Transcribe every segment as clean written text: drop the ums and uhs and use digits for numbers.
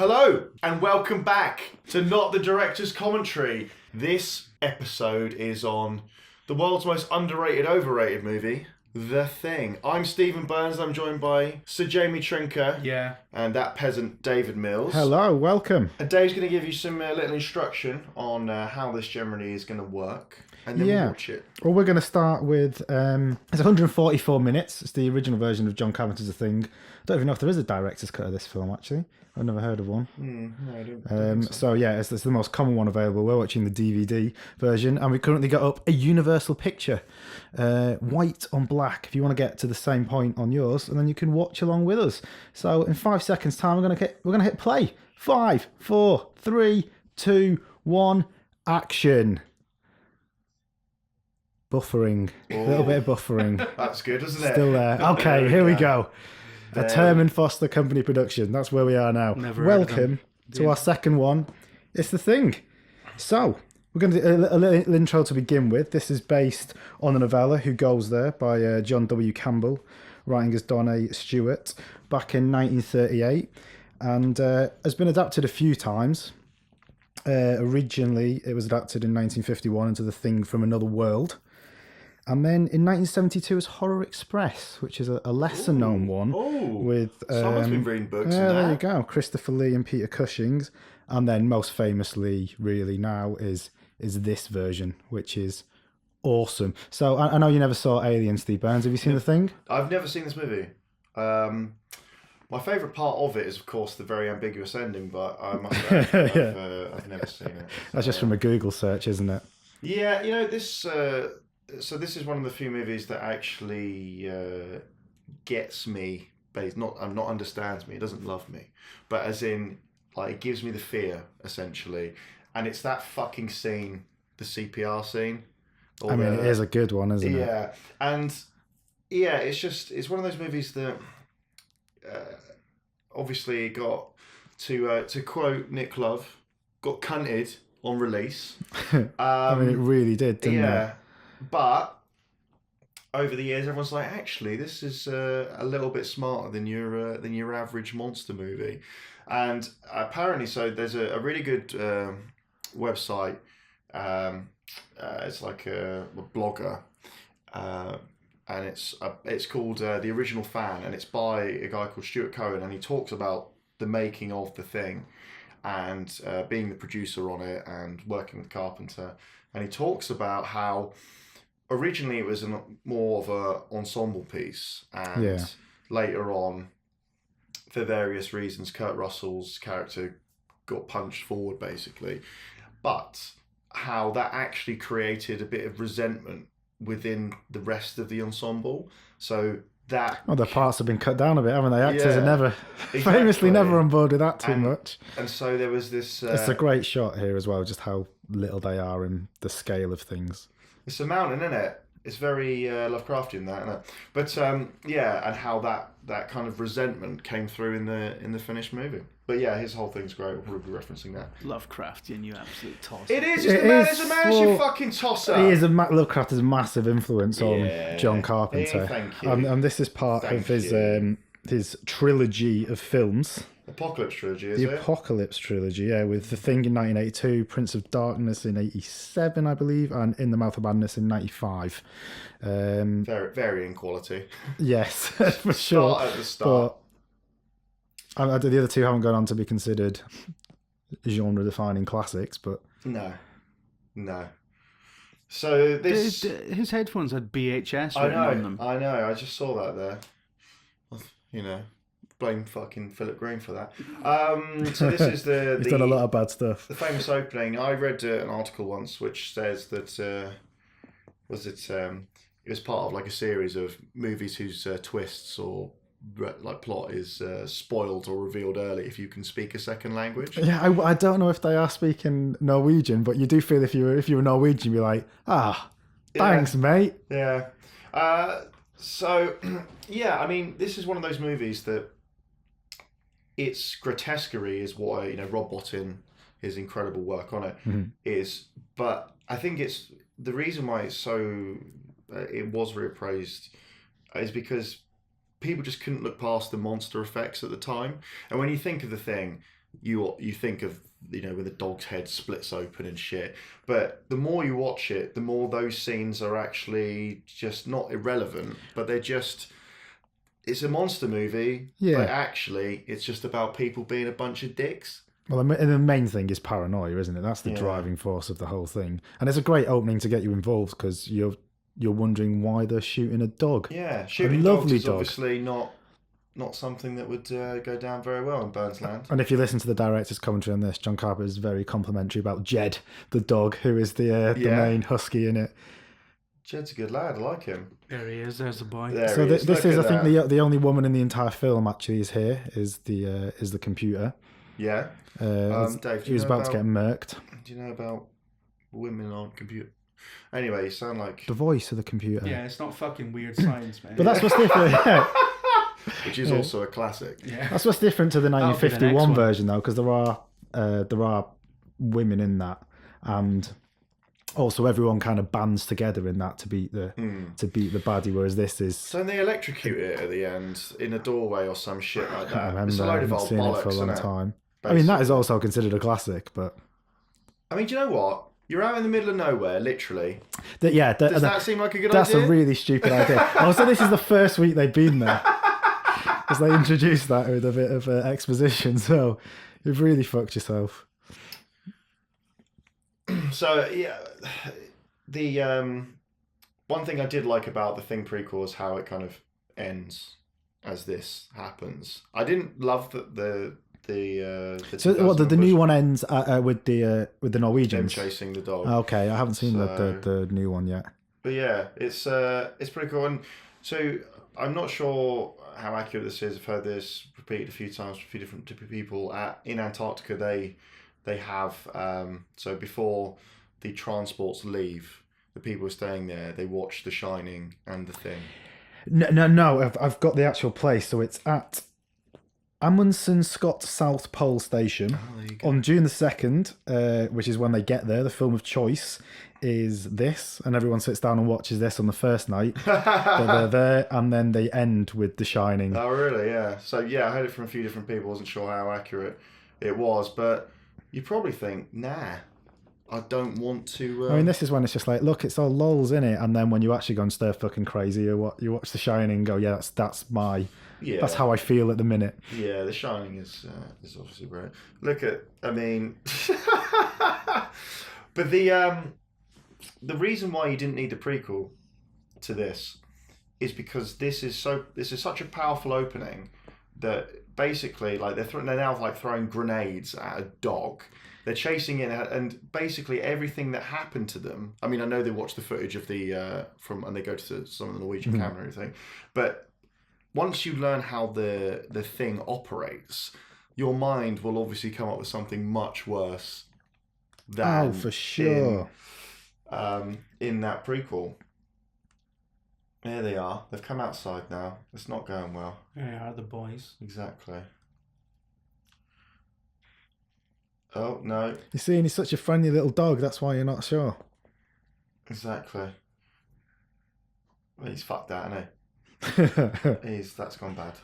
Hello, and welcome back to Not the Director's Commentary. This episode is on the world's most underrated, overrated movie, The Thing. I'm Stephen Burns, I'm joined by Sir Jamie Trinker. Yeah. And that peasant David Mills. Hello, welcome. And Dave's going to give you some little instruction on how this generally is going to work. And then we'll watch it. Well, we're going to start with, it's 144 minutes. It's the original version of John Carpenter's The Thing. I don't even know if there is a director's cut of this film, actually. I've never heard of one. No, I don't think so. It's the most common one available. We're watching the DVD version, and we've currently got up a Universal picture, white on black, if you want to get to the same point on yours, and then you can watch along with us. So in 5 seconds' time, we're going to hit play. 5, 4, 3, 2, 1, action. Buffering. A little bit of buffering. That's good, isn't it? Still there. Okay, here we go. A Term and Foster Company production. That's where we are now. Welcome to our second one. It's The Thing. So, we're going to do a little intro to begin with. This is based on the novella Who Goes There by John W. Campbell, writing as Don A. Stewart, back in 1938, and has been adapted a few times. Originally, it was adapted in 1951 into The Thing from Another World. And then in 1972 was Horror Express, which is a lesser-known one. With someone's been reading books. Yeah, there you go. Christopher Lee and Peter Cushing's. And then most famously, really now, is this version, which is awesome. So I know you never saw Alien, Steve Burns. Have you seen The Thing? I've never seen this movie. My favourite part of it is, of course, the very ambiguous ending, but I must say I've never seen it. That's just from a Google search, isn't it? Yeah, you know, this... So this is one of the few movies that actually gets me, not understands me. It doesn't love me, but as in, like, it gives me the fear essentially, and it's that fucking scene, the CPR scene. I mean, it is a good one, isn't it? Yeah, and yeah, it's one of those movies that obviously got to quote Nick Love, got cunted on release. I mean, it really did, didn't it? But over the years, everyone's like, actually, this is a little bit smarter than your average monster movie. And apparently, so there's a really good website. It's like a blogger, and it's called The Original Fan, and it's by a guy called Stuart Cohen, and he talks about the making of The Thing, and being the producer on it, and working with Carpenter, and he talks about how originally it was more of a ensemble piece, and later on, for various reasons, Kurt Russell's character got punched forward, basically. But how that actually created a bit of resentment within the rest of the ensemble. So that... Well, the parts have been cut down a bit, haven't they? Actors are never, famously never on board with that too much. And so there was this... it's a great shot here as well, just how little they are in the scale of things. It's a mountain, isn't it? It's very Lovecraftian, that, isn't it? But and how that kind of resentment came through in the finished movie. But yeah, his whole thing's great. We'll probably be referencing that. Lovecraftian, you absolute tosser. It is. It's a massive fucking tosser. He is Lovecraft is a massive influence on John Carpenter. Thank you. And this is part of his trilogy of films. Apocalypse trilogy, is it? The Apocalypse trilogy, yeah, with The Thing in 1982, Prince of Darkness in 1987, I believe, and In the Mouth of Madness in 1995. Varying quality. Yes, for sure. At the start. But the other two haven't gone on to be considered genre-defining classics, but... No. So this... His headphones had BHS written on them. I know, I just saw that there. You know... Blame fucking Philip Green for that. So this is He's done a lot of bad stuff. The famous opening. I read an article once which says that it was part of like a series of movies whose twists or like plot is spoiled or revealed early if you can speak a second language. Yeah, I don't know if they are speaking Norwegian, but you do feel if you were Norwegian, you'd be like, thanks, mate. Yeah. So yeah, I mean, this is one of those movies that. Its grotesquerie is what Rob Bottin, his incredible work on it, is. But I think it's the reason why it's so it was reappraised is because people just couldn't look past the monster effects at the time. And when you think of The Thing, you think of, when the dog's head splits open and shit. But the more you watch it, the more those scenes are actually just not irrelevant, but they're just. It's a monster movie, but actually, it's just about people being a bunch of dicks. Well, and the main thing is paranoia, isn't it? That's the driving force of the whole thing, and it's a great opening to get you involved because you're wondering why they're shooting a dog. Yeah, shooting dogs is obviously not something that would go down very well in Burns Land. And if you listen to the director's commentary on this, John Carpenter is very complimentary about Jed, the dog, who is the main husky in it. Jed's a good lad. I like him. There he is. There's the boy. So this is, I think, the only woman in the entire film actually is here. Is the computer? Yeah. Dave, he was about to get murked. Do you know about women on computer? Anyway, you sound like the voice of the computer. Yeah, it's not fucking weird science, man. But that's what's different. Which is also a classic. Yeah. That's what's different to the 1951 version, though, because there are women in that, and also everyone kind of bands together in that to beat the baddie, whereas this is. So they electrocute it at the end in a doorway or some shit like that. I remember. It's a load of I old seen bollocks, it for a long isn't it? time. Basically. I mean, that is also considered a classic, but. I mean, do you know what? You're out in the middle of nowhere, literally. Does that seem like a good idea? That's a really stupid idea. Also, this is the first week they've been there. Because they introduced that with a bit of exposition, so you've really fucked yourself. So, yeah, the one thing I did like about the Thing prequel is how it kind of ends as this happens. I didn't love the new one ends with the Norwegians them chasing the dog. Okay, I haven't seen the new one yet. But yeah, it's pretty cool. And so I'm not sure how accurate this is. I've heard this repeated a few times from a few different people. In Antarctica, they have so before the transports leave, the people staying there, they watch The Shining and The Thing. No, I've got the actual place. So it's at Amundsen Scott South Pole Station on June the 2nd, which is when they get there. The film of choice is this, and everyone sits down and watches this on the first night. They're there, and then they end with The Shining. Oh, really? Yeah. So, yeah, I heard it from a few different people. Wasn't sure how accurate it was, but you probably think, nah, I don't want to... I mean, this is when it's just like, look, it's all lols, innit? And then when you actually go and stir fucking crazy, you watch The Shining and go, yeah, that's my... Yeah. That's how I feel at the minute. Yeah, The Shining is obviously great. Look at, I mean... But the reason why you didn't need the prequel to this is because this is such a powerful opening that basically, like, they're now like throwing grenades at a dog. They're chasing it, and basically everything that happened to them. I mean, I know they watch the footage of and they go to some of the Norwegian camera and everything, but once you learn how the thing operates, your mind will obviously come up with something much worse than for sure in that prequel. There they are. They've come outside now. It's not going well. There are the boys. Exactly. Oh, no. You see, and he's such a friendly little dog, that's why you're not sure. Exactly. Well, he's fucked out, hasn't he? That's gone bad.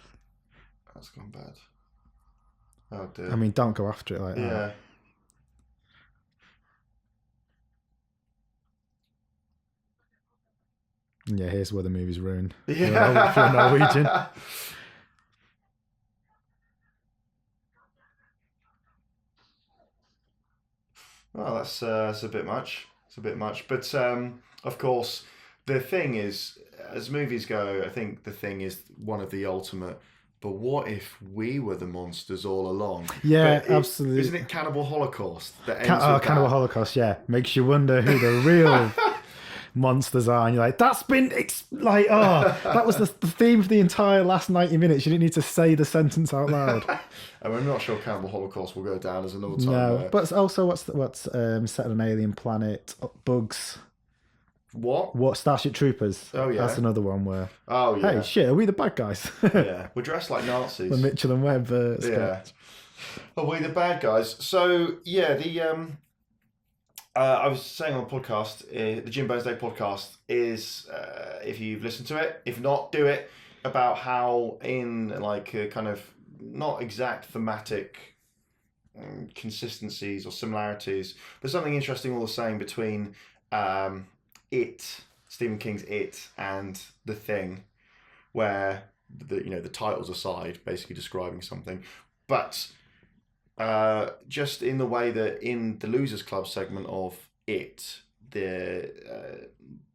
That's gone bad. Oh, dear. I mean, don't go after it like that. Yeah. Yeah, here's where the movie's ruined. Yeah. If you're Norwegian. Well, that's a bit much. It's a bit much. But, of course, the thing is, as movies go, I think The Thing is one of the ultimate... But what if we were the monsters all along? Yeah, absolutely. Isn't it Cannibal Holocaust that ends with Cannibal that? Holocaust, yeah. Makes you wonder who the real monsters are. And you're like, that was the theme of the entire last 90 minutes. You didn't need to say the sentence out loud. And I'm not sure Cannibal Holocaust will go down as another time. No, but also what's set on an alien planet? Bugs. What? Starship Troopers. Oh, yeah. That's another one where... Oh, yeah. Hey, shit, are we the bad guys? Yeah, we're dressed like Nazis. The Mitchell and Webb yeah. Are we the bad guys? So, yeah, I was saying on the podcast, the Jim Burns Day podcast is, if you've listened to it, if not, do it, about how in, like, a kind of not exact thematic consistencies or similarities. There's something interesting all the same between Stephen King's It, and The Thing, where the titles aside, basically describing something, but just in the way that in the Losers Club segment of It,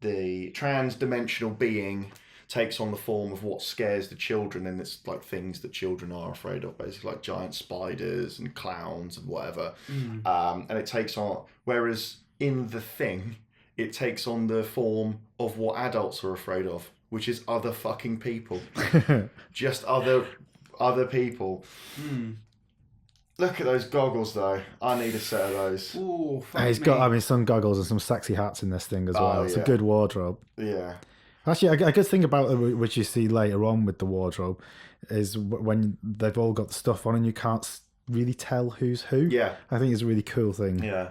the trans-dimensional being takes on the form of what scares the children, and it's like things that children are afraid of, basically like giant spiders and clowns and whatever. And it takes on, whereas in The Thing, it takes on the form of what adults are afraid of, which is other fucking people. Just other people. Look at those goggles, though. I need a set of those. Ooh, fuck He's got, some goggles and some sexy hats in this thing as well. It's a good wardrobe. Yeah. Actually, a good thing about it, which you see later on with the wardrobe, is when they've all got the stuff on and you can't really tell who's who. Yeah. I think it's a really cool thing. Yeah.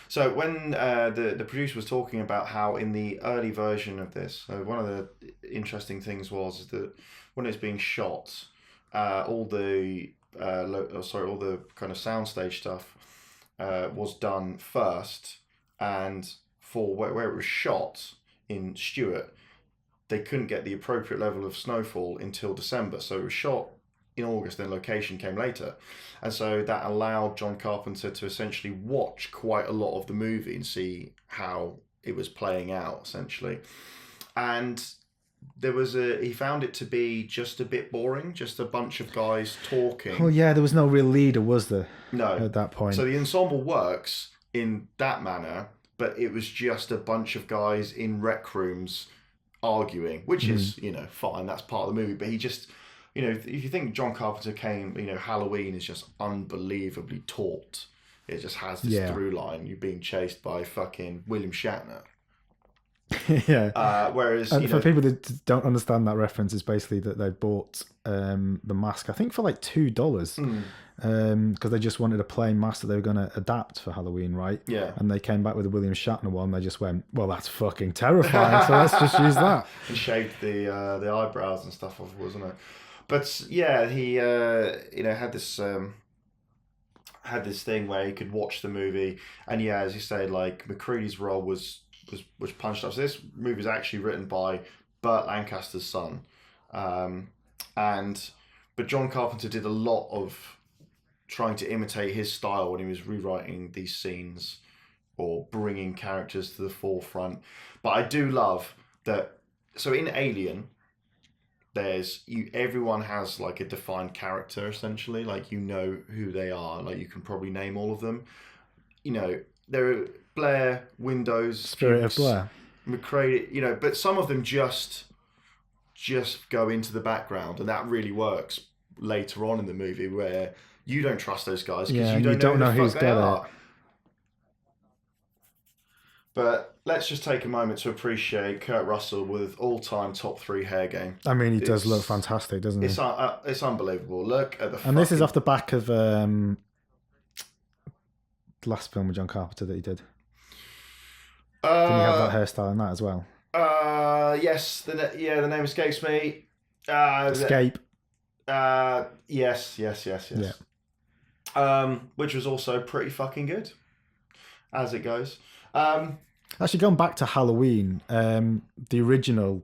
So when the producer was talking about how in the early version of this, one of the interesting things was that when it was being shot, all the kind of soundstage stuff was done first, and for where it was shot in Stuart, they couldn't get the appropriate level of snowfall until December, so it was shot in August, then location came later. And so that allowed John Carpenter to essentially watch quite a lot of the movie and see how it was playing out, essentially. And he found it to be just a bit boring, just a bunch of guys talking. Oh yeah, there was no real leader, was there? No. At that point. So the ensemble works in that manner, but it was just a bunch of guys in rec rooms arguing, which is, fine, that's part of the movie. But he just, if you think John Carpenter came, Halloween is just unbelievably taut. It just has this through line. You're being chased by fucking William Shatner. Yeah. Whereas, for people that don't understand that reference, it's basically that they bought the mask, I think, for like $2. Because they just wanted a plain mask that they were going to adapt for Halloween, right? Yeah. And they came back with the William Shatner one. They just went, well, that's fucking terrifying, so let's just use that. And shaved the eyebrows and stuff off, wasn't it? But yeah, he had this thing where he could watch the movie, and as you say, like McCready's role was punched up. So this movie was actually written by Burt Lancaster's son, but John Carpenter did a lot of trying to imitate his style when he was rewriting these scenes or bringing characters to the forefront. But I do love that. So in Alien, everyone has like a defined character, essentially, like who they are, like you can probably name all of them. There are Blair, Windows, Spirit Fuchs, of Blair, McCready, but some of them just go into the background, and that really works later on in the movie where you don't trust those guys because you don't know who they are. But let's just take a moment to appreciate Kurt Russell with all-time top 3 hair game. I mean, he does look fantastic, doesn't he? It's unbelievable. Look at the. And this is off the back of the last film with John Carpenter that he did. Didn't he have that hairstyle in that as well? Yes. The name escapes me. Escape. Yes. Yeah. Which was also pretty fucking good, as it goes. Actually, going back to Halloween, the original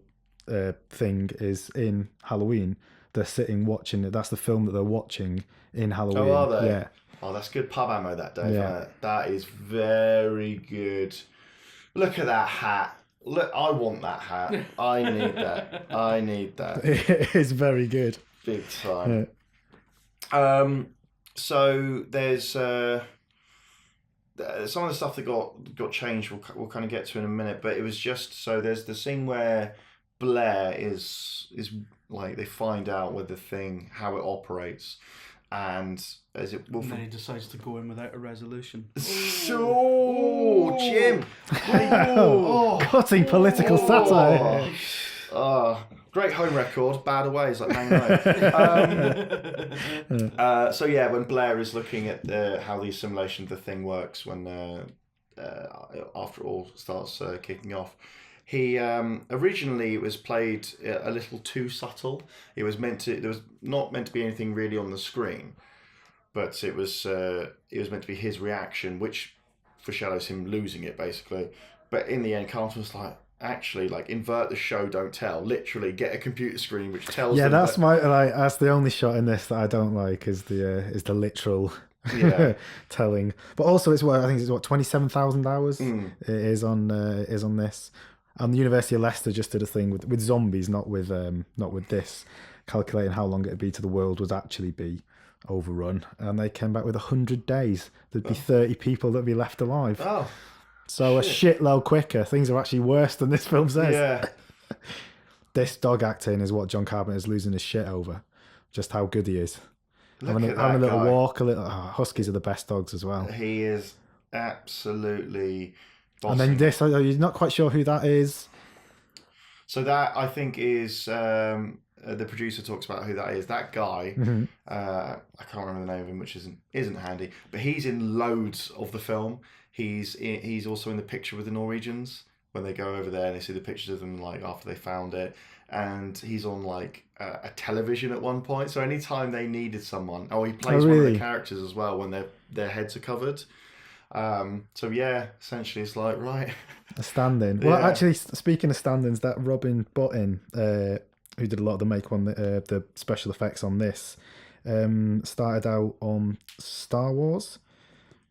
thing is in Halloween. They're sitting watching it. That's the film that they're watching in Halloween. Oh, are they? Yeah. Oh, that's good pub ammo that day. Yeah. That is very good. Look at that hat. Look, I want that hat. I need that. It is very good. Big time. Yeah. So there's some of the stuff that got changed. We'll kind of get to in a minute, but it was just so there's the scene where Blair is like they find out with the thing how it operates, and as it and then he decides to go in without a resolution. So Jim, cutting political satire. Great home record, bad away is like bang no. So yeah, when Blair is looking at how the assimilation of the thing works, when after it all starts kicking off, he originally it was played a little too subtle. It was there was not meant to be anything really on the screen, but it was meant to be his reaction, which foreshadows him losing it basically. But in the end, Carlton was like, actually, like, invert the show, don't tell. Literally, get a computer screen which tells. Yeah, them that's that's the only shot in this that I don't like is the literal telling. But also, it's I think it's 27,000 hours. It is on this. And the University of Leicester just did a thing with zombies, not with this, calculating how long it'd be to the world would actually be overrun, and they came back with 100 days. There'd be 30 people that'd be left alive. Oh. So shit. A shitload quicker. Things are actually worse than this film says. Yeah. This dog acting is what John Carpenter's losing his shit over. Just how good he is. Having a little walk, huskies are the best dogs as well. He is absolutely bossy. And then this, you're not quite sure who that is. So that, I think, is... the producer talks about who that is. That guy, I can't remember the name of him, which isn't handy, but he's in loads of the film. He's also in the picture with the Norwegians when they go over there and they see the pictures of them like after they found it, and he's on like a television at one point. So anytime they needed someone, he plays one of the characters as well when their heads are covered. So yeah, essentially it's like right a stand-in. Well, actually, speaking of stand-ins, that Robin Button, who did a lot of the special effects on this, started out on Star Wars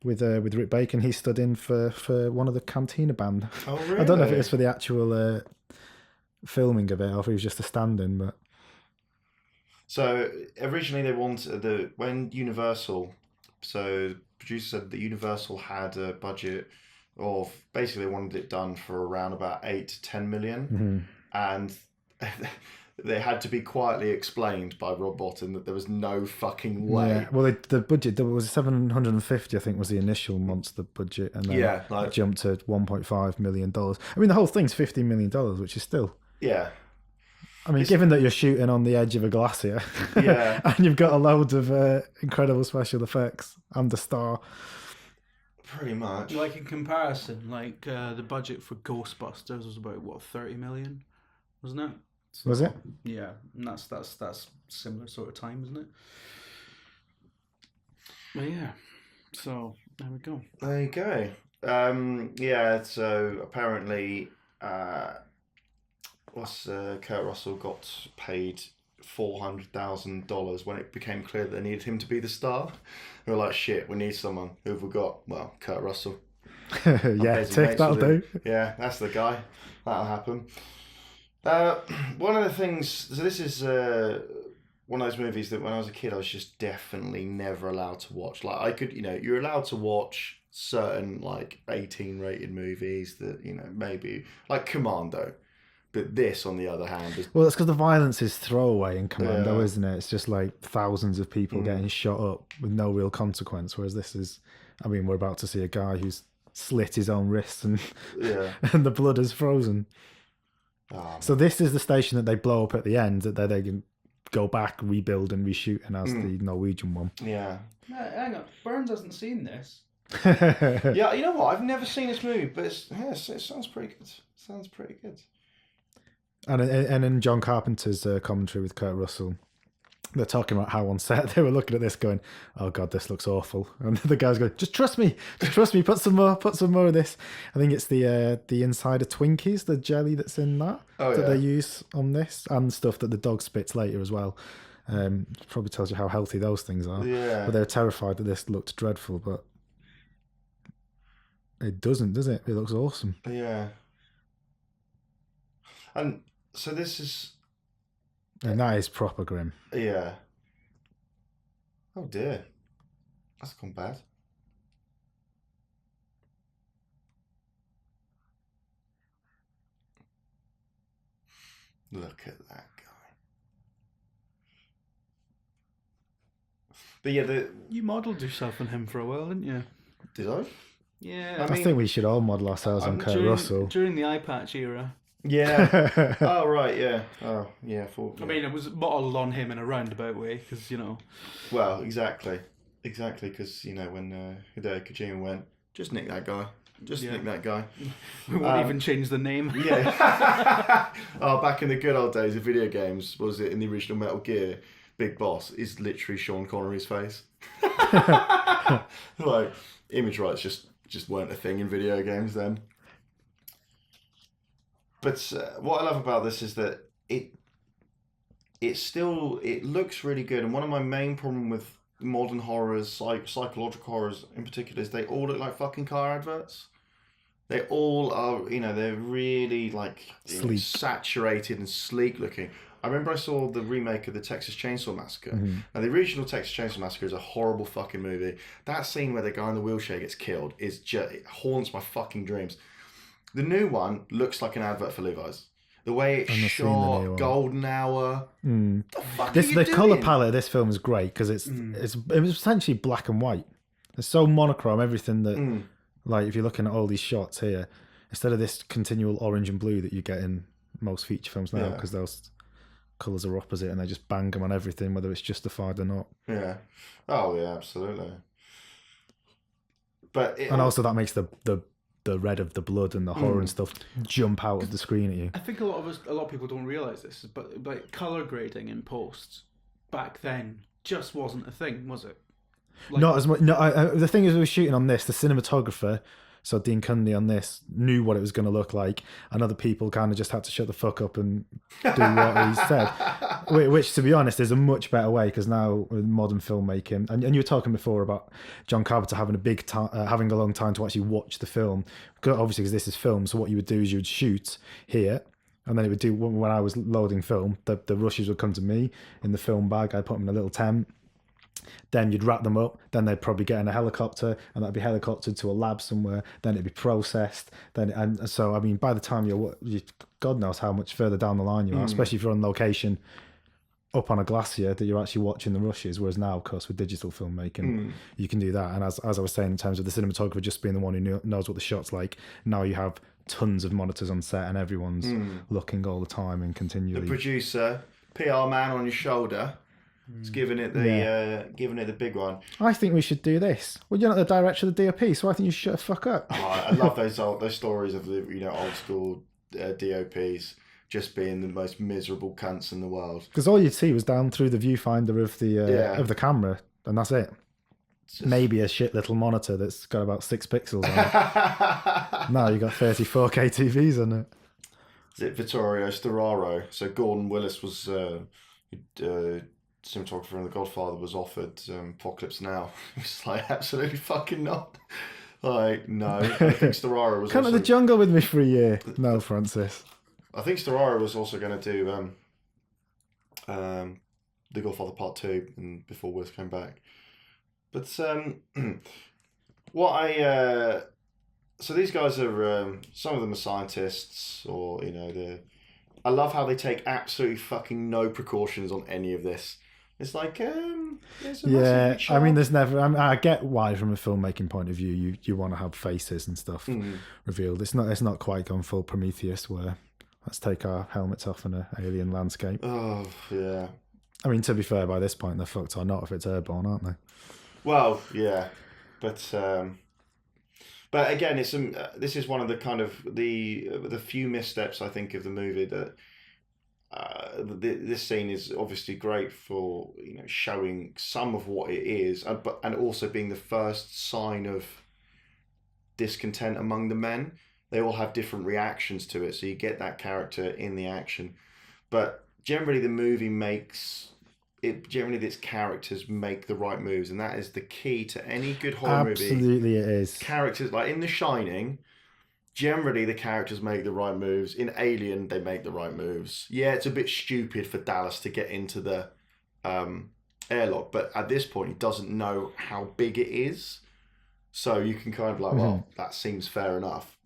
with Rick Bacon. He stood in for one of the Cantina band. Oh, really? I don't know if it was for the actual filming of it or if it was just a stand-in. But so originally they wanted when Universal. So the producer said that Universal had a budget of basically they wanted it done for around about 8 to 10 million, and they had to be quietly explained by Rob Bottin that there was no fucking way. Yeah. Well, the budget was 750, I think, was the initial monster budget, and then it jumped to $1.5 million. I mean, the whole thing's $15 million, which is still I mean, given that you're shooting on the edge of a glacier, and you've got a load of incredible special effects and a star. Pretty much. Like in comparison, like the budget for Ghostbusters was about 30 million, wasn't it? So, was it? Yeah, and that's similar sort of time, isn't it? But yeah, so there we go. There you go. So apparently, Kurt Russell got paid $400,000 when it became clear that they needed him to be the star. They were like, shit, we need someone. Who have we got? Well, Kurt Russell. That'll do. Yeah, that's the guy. That'll happen. One of the things, so this is one of those movies that when I was a kid I was just definitely never allowed to watch. Like I could, you're allowed to watch certain like 18 rated movies that, maybe like Commando. But this, on the other hand, is... Well, it's because the violence is throwaway in Commando, isn't it? It's just like thousands of people getting shot up with no real consequence. Whereas this is, I mean, we're about to see a guy who's slit his own wrists and and the blood is frozen. So this is the station that they blow up at the end, that they can go back, rebuild and reshoot, and as the Norwegian one. Yeah. No, hang on, Burns hasn't seen this. Yeah, you know what? I've never seen this movie, but it sounds pretty good. Sounds pretty good. And in John Carpenter's commentary with Kurt Russell, they're talking about how on set they were looking at this going, oh God, this looks awful. And the guy's going, just trust me, put some more of this. I think it's the inside of Twinkies, the jelly that's in that they use on this, and stuff that the dog spits later as well. Probably tells you how healthy those things are. Yeah. But they were terrified that this looked dreadful, but it doesn't, does it? It looks awesome. Yeah. And so this is... And that is proper grim. Yeah. Oh dear. That's gone bad. Look at that guy. But yeah, you modelled yourself on him for a while, didn't you? Did I? Yeah. I think we should all model ourselves on Kurt Russell. During the eye patch era. Yeah. Oh, right, yeah. Oh, yeah. I mean, it was modelled on him in a roundabout way, because, Well, exactly. Exactly, because, when Hideo Kojima went, just nick that guy. Nick that guy. We won't even change the name. Yeah. Oh, back in the good old days of video games, was it in the original Metal Gear? Big Boss is literally Sean Connery's face. Like, image rights just weren't a thing in video games then. But what I love about this is that it looks really good. And one of my main problem with modern horrors, psychological horrors in particular, is they all look like fucking car adverts. They all are, they're really like saturated and sleek looking. I remember I saw the remake of the Texas Chainsaw Massacre. Mm-hmm. Now, the original Texas Chainsaw Massacre is a horrible fucking movie. That scene where the guy in the wheelchair gets killed it haunts my fucking dreams. The new one looks like an advert for Levi's. The way it's shot, golden hour. Mm. The fuck the colour palette of this film is great because it was essentially black and white. It's so monochrome, everything that, like, if you're looking at all these shots here, instead of this continual orange and blue that you get in most feature films now, because those colours are opposite and they just bang them on everything, whether it's justified or not. Yeah. Oh, yeah, absolutely. And also that makes the red of the blood and the horror and stuff jump out of the screen at you. I think a lot of people don't realise this, but like colour grading in posts back then just wasn't a thing, was it? Like, not as much. No, the thing is, we were shooting on this. The cinematographer, so Dean Cundy on this, knew what it was going to look like, and other people kind of just had to shut the fuck up and do what he said. Which, to be honest, is a much better way, because now with modern filmmaking, and you were talking before about John Carpenter having having a long time to actually watch the film, obviously because this is film. So what you would do is you would shoot here. And then it would do, when I was loading film, the rushes would come to me in the film bag. I'd put them in a little tent. Then you'd wrap them up. Then they'd probably get in a helicopter, and that'd be helicoptered to a lab somewhere. Then it'd be processed. And so, I mean, by the time God knows how much further down the line you are, especially if you're on location up on a glacier, that you're actually watching the rushes. Whereas now, of course, with digital filmmaking, you can do that. And as I was saying, in terms of the cinematographer just being the one who knows what the shot's like, now you have tons of monitors on set, and everyone's looking all the time and continually. The producer, PR man on your shoulder. It's giving it the big one. I think we should do this. Well, you're not the director of the DOP, so I think you should shut the fuck up. Oh, I love those stories of the old school DOPs just being the most miserable cunts in the world. Because all you'd see was down through the viewfinder of the camera, and that's it. Maybe a shit little monitor that's got about 6 pixels on it. Now you got 34K TVs on it. Is it Vittorio Storaro? So Gordon Willis was cinematographer in The Godfather, was offered Apocalypse Now. It's like, absolutely fucking not. Like, no. I think Storaro was Come to the jungle with me for a year. No, Francis. I think Storaro was also going to do The Godfather Part 2 and before Willis came back. But so these guys are, some of them are scientists, or, I love how they take absolutely fucking no precautions on any of this. It's like, I mean, there's never. I get why, from a filmmaking point of view, you want to have faces and stuff revealed. It's not quite gone full Prometheus, where let's take our helmets off in an alien landscape. Oh yeah. I mean, to be fair, by this point they're fucked or not if it's airborne, aren't they? Well, yeah, but again, it's this is one of the kind of the few missteps I think of the movie that. This scene is obviously great for showing some of what it is, and also being the first sign of discontent among the men. They all have different reactions to it, so you get that character in the action. But generally, the movie makes it. Generally, its characters make the right moves, and that is the key to any good horror movie. Absolutely, it is. Characters like in The Shining. Generally, the characters make the right moves. In Alien, they make the right moves. Yeah, it's a bit stupid for Dallas to get into the airlock, but at this point, he doesn't know how big it is. So you can kind of like, well, that seems fair enough.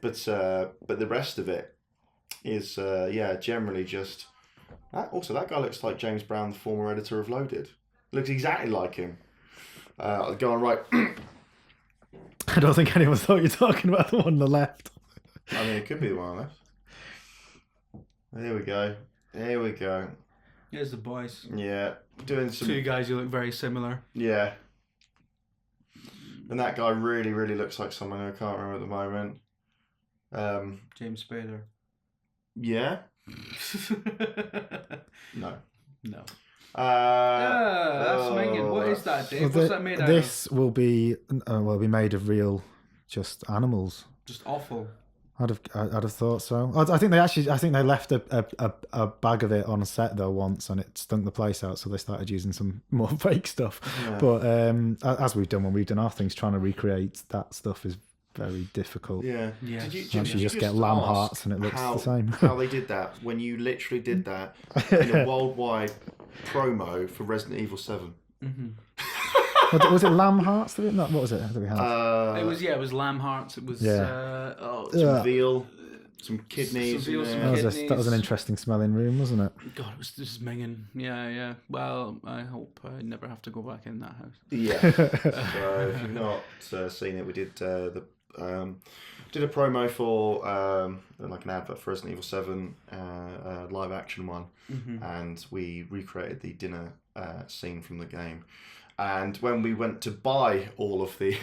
But the rest of it is, generally just... Also, that guy looks like James Brown, the former editor of Loaded. Looks exactly like him. Go on, right... I don't think anyone thought you were talking about the one on the left. I mean, it could be the one on the left. There we go. Here's the boys. Yeah. Doing some... Two guys who look very similar. Yeah. And that guy really, really looks like someone who I can't remember at the moment. James Spader. Yeah? No. No. That's minging. What is that, Dave? Well, What's that made out of? This will be made of real, just animals. Just awful. I'd have thought so. I think they left a bag of it on set though once, and it stunk the place out. So they started using some more fake stuff. Yeah. But as we've done when we've done our things, trying to recreate that stuff is very difficult. Yeah. Yeah. Did you just get lamb hearts and it looks the same. How they did that when you literally did that in a worldwide promo for Resident Evil 7. Mm-hmm. Was it lamb hearts? What was it that we had? It was lamb hearts. It was some veal, some kidneys. That was an interesting smelling room, wasn't it? God, it was just minging. Yeah. Well, I hope I never have to go back in that house. Yeah. So if you've not seen it, we did did a promo for like an advert for Resident Evil 7, live action one, and we recreated the dinner scene from the game. And when we went to buy all of the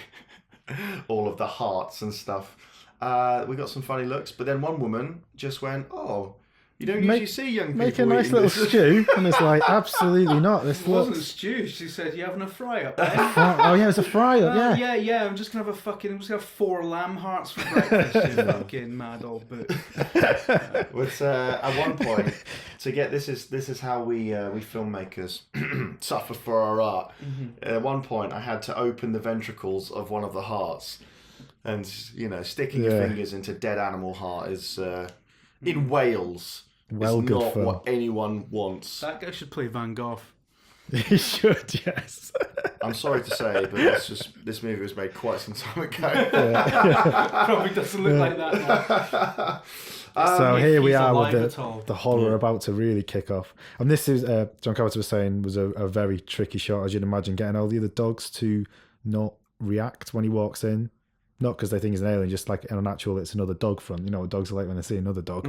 hearts and stuff, we got some funny looks. But then one woman just went, "Oh, you don't usually see young people make a nice little stew," and it's like, absolutely not. This wasn't a stew. She said, "You having a fry up there?" Oh yeah, it was a fry up. Yeah. I'm just gonna have 4 lamb hearts for breakfast. You fucking mad old boot. But at one point, to get this is how we filmmakers suffer for our art. At one point, I had to open the ventricles of one of the hearts, and sticking your fingers into dead animal heart is in Wales. Well, good not fun. What anyone wants. That guy should play Van Gogh. He should, yes. I'm sorry to say, but this movie was made quite some time ago. Probably doesn't look like that now. So here we are with the horror about to really kick off. And this is, John Carpenter was saying, was a very tricky shot, as you'd imagine, getting all the other dogs to not react when he walks in. Not because they think he's an alien, just like in a natural, it's another dog front. You know what dogs are like when they see another dog.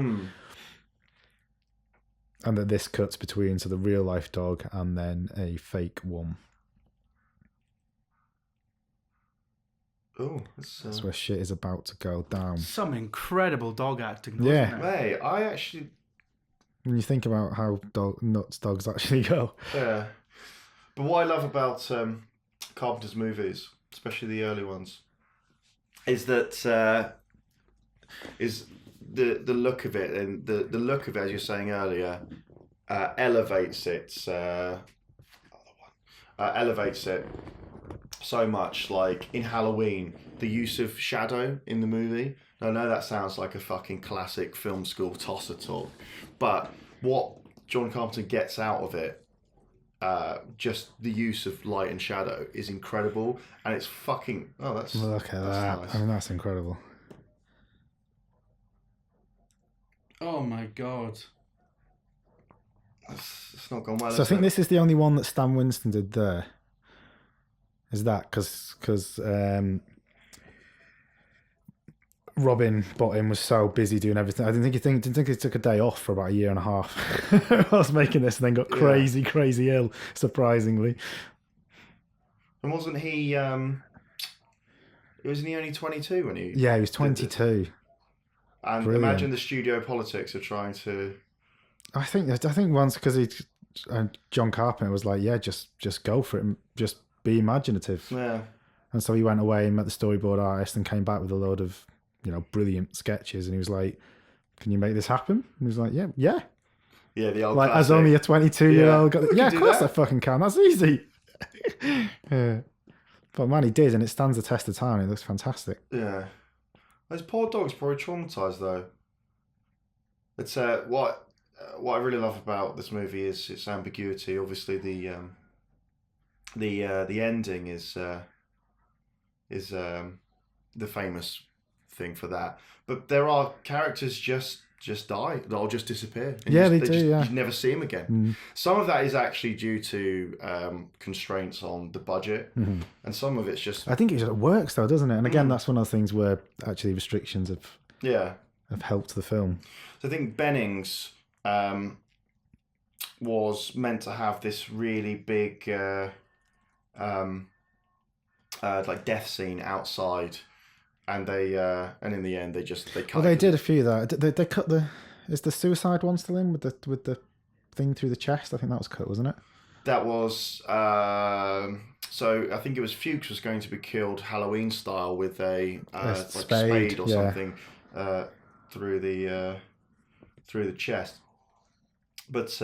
And that this cuts between the real life dog and then a fake one. Oh, that's where shit is about to go down. Some incredible dog acting. Yeah. Hey, I actually. When you think about how nuts dogs actually go. Yeah. But what I love about Carpenter's movies, especially the early ones, is that is the look of it, and the look of it, as you were saying earlier, elevates it so much. Like in Halloween, the use of shadow in the movie. I know that sounds like a fucking classic film school tosser talk, but what John Carpenter gets out of it, just the use of light and shadow, is incredible, and it's fucking. Oh, that's look at that! Nice. I mean, that's incredible. Oh my god. It's not gone well. So I think this is the only one that Stan Winston did there. Is that because Robin Bottin was so busy doing everything. I didn't think he took a day off for about a year and a half whilst making this, and then got crazy ill, surprisingly. And wasn't he? Wasn't he only 22 when he? Yeah, he was 22. And Brilliant. Imagine the studio politics of trying to. I think once because John Carpenter was like, yeah, just go for it, and just be imaginative. Yeah. And so he went away and met the storyboard artist and came back with a load of brilliant sketches, and he was like, "Can you make this happen?" And he was like, "Yeah." Yeah, the old like classic. As only a 22-year-old. Yeah, of course that. I fucking can. That's easy. Yeah. But man, he did, and it stands the test of time. It looks fantastic. Yeah. Those poor dog's probably traumatized though. It's what I really love about this movie is its ambiguity. Obviously, the ending is the famous thing for that. But there are characters just die. They'll just disappear. And Yeah, they do. You Yeah. never see them again. Some of that is actually due to constraints on the budget, and some of it's just. I think it just works though, doesn't it? And again, that's one of the things where actually restrictions have helped the film. So I think Bennings was meant to have this really big like death scene outside, and they and in the end they cut. Well, they did a few that they cut the. Is the suicide one still in with the? thing through the chest. I think that was cut, wasn't it? That was so. I think it was Fuchs was going to be killed Halloween style with a like spade or something through the chest. But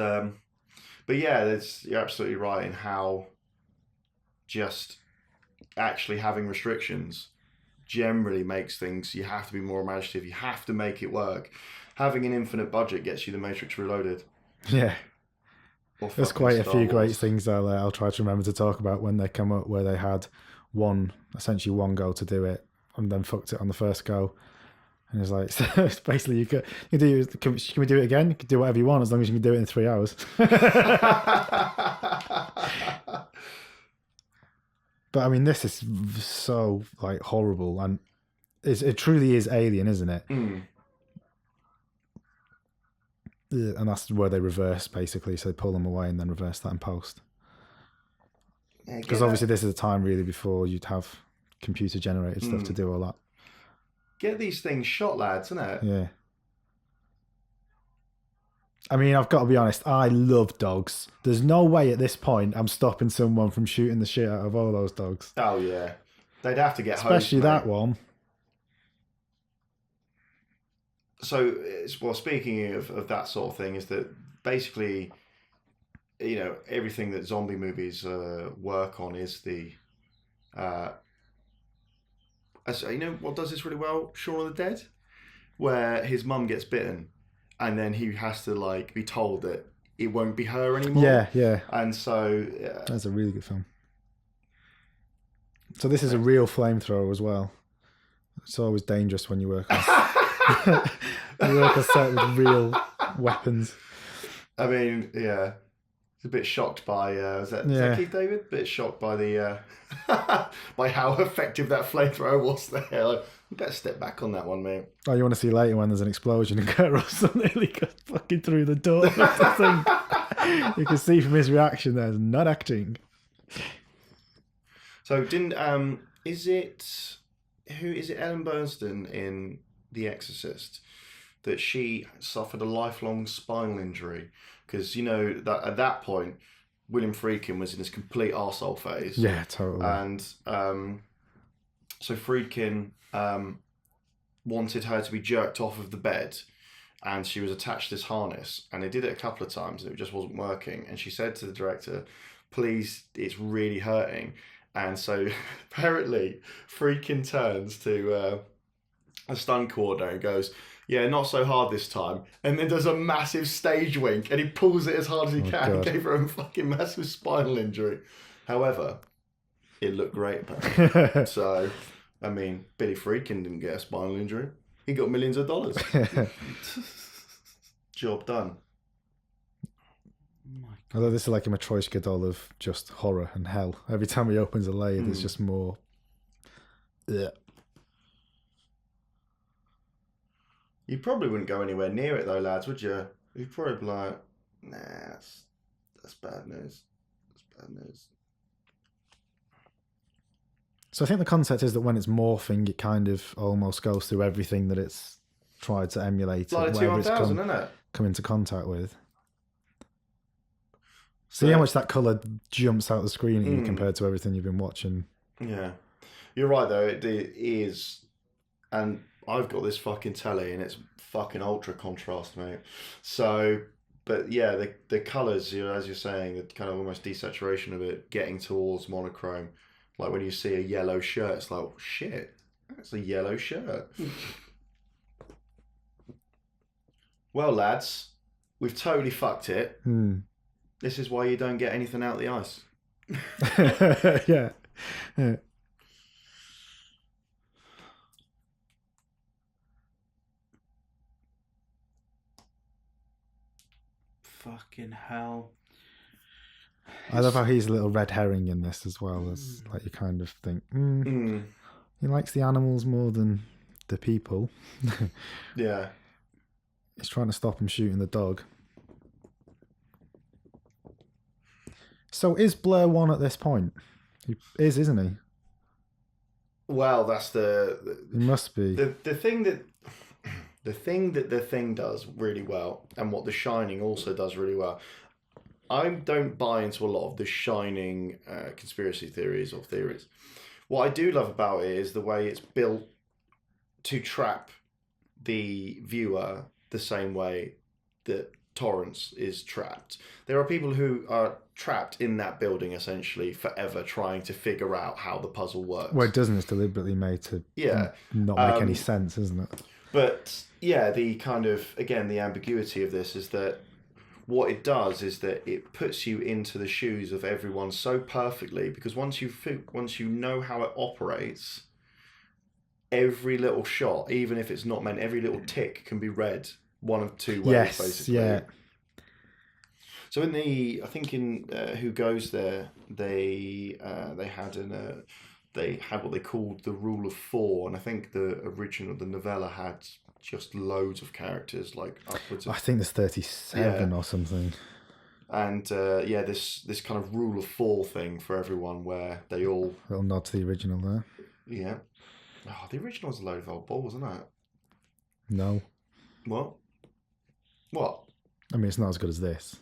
yeah, you're absolutely right in how just actually having restrictions generally makes things. You have to be more imaginative. You have to make it work. Having an infinite budget gets you The Matrix Reloaded. Yeah. There's quite a few Wars. great things I'll try to remember to talk about when they come up, where they had essentially one go to do it and then fucked it on the first go. And it's like, so it's basically can we do it again? You can do whatever you want as long as you can do it in 3 hours. But I mean, this is so like horrible, and it truly is Alien, isn't it? Mm. And that's where they reverse, basically. So they pull them away and then reverse that in post. Because obviously this is a time really before you'd have computer generated stuff to do all that. Get these things shot, lads, isn't it? Yeah. I mean, I've got to be honest, I love dogs. There's no way at this point I'm stopping someone from shooting the shit out of all those dogs. Oh, yeah. They'd have to get especially hosed, that one. So, speaking of that sort of thing, is that basically, everything that zombie movies work on is the... what does this really well? Shaun of the Dead? Where his mum gets bitten and then he has to, be told that it won't be her anymore. Yeah. And so... That's a really good film. So this is a real flamethrower as well. It's always dangerous when you work on... you work a set with real weapons. I mean, yeah. It's a bit shocked by is that Keith David? A bit shocked by the by how effective that flamethrower was there. Like, we better step back on that one, mate. Oh, you want to see later when there's an explosion and Kurt Russell nearly goes fucking through the door. You can see from his reaction there, he's not acting. So is it Ellen Burstyn in The Exorcist that she suffered a lifelong spinal injury? Because, that at that point, William Friedkin was in his complete arsehole phase. Yeah, totally. And so Friedkin wanted her to be jerked off of the bed, and she was attached to this harness. And they did it a couple of times, and it just wasn't working. And she said to the director, please, it's really hurting. And so apparently Friedkin turns to a stunt coordinator and goes, yeah, not so hard this time. And then does a massive stage wink and he pulls it as hard as he can. God. Gave her a fucking massive spinal injury. However, it looked great apparently. So, I mean, Billy Friedkin didn't get a spinal injury. He got millions of dollars. Job done. Although this is like a Matryoshka doll of just horror and hell. Every time he opens a layer, there's just more... Ugh. You probably wouldn't go anywhere near it though, lads, would you? You'd probably be like, nah, that's bad news. That's bad news. So I think the concept is that when it's morphing, it kind of almost goes through everything that it's tried to emulate. Like the T-1000, isn't it? Come into contact with. See how much that colour jumps out the screen at you compared to everything you've been watching. Yeah. You're right though, it is, and I've got this fucking telly and it's fucking ultra contrast, mate. So, but yeah, the colours, as you're saying, the kind of almost desaturation of it, getting towards monochrome. Like when you see a yellow shirt, it's like, oh, shit, that's a yellow shirt. Well, lads, we've totally fucked it. This is why you don't get anything out the ice. Yeah. Fucking hell. I love how he's a little red herring in this as well. As like you kind of think, he likes the animals more than the people. Yeah. He's trying to stop him shooting the dog. So is Blair one at this point? He is, isn't he? Well, that's He must be. The thing the thing that The Thing does really well, and what The Shining also does really well. I don't buy into a lot of The Shining conspiracy theories or theories. What I do love about it is the way it's built to trap the viewer the same way that Torrance is trapped. There are people who are trapped in that building essentially forever trying to figure out how the puzzle works. Well, it doesn't. It's deliberately made to not make any sense, isn't it? But yeah, the kind of, again, the ambiguity of this is that what it does is that it puts you into the shoes of everyone so perfectly, because once you know how it operates, every little shot, even if it's not meant, every little tick can be read one of two ways, basically. Yeah. So I think in Who Goes There, they had what they called the rule of 4, and I think the novella had just loads of characters, like upwards of, I think there's 37 or something. And this kind of rule of 4 thing for everyone, where they all A little nod to the original there. Yeah. Oh, the original's a load of old balls, isn't it? No. What? I mean, it's not as good as this.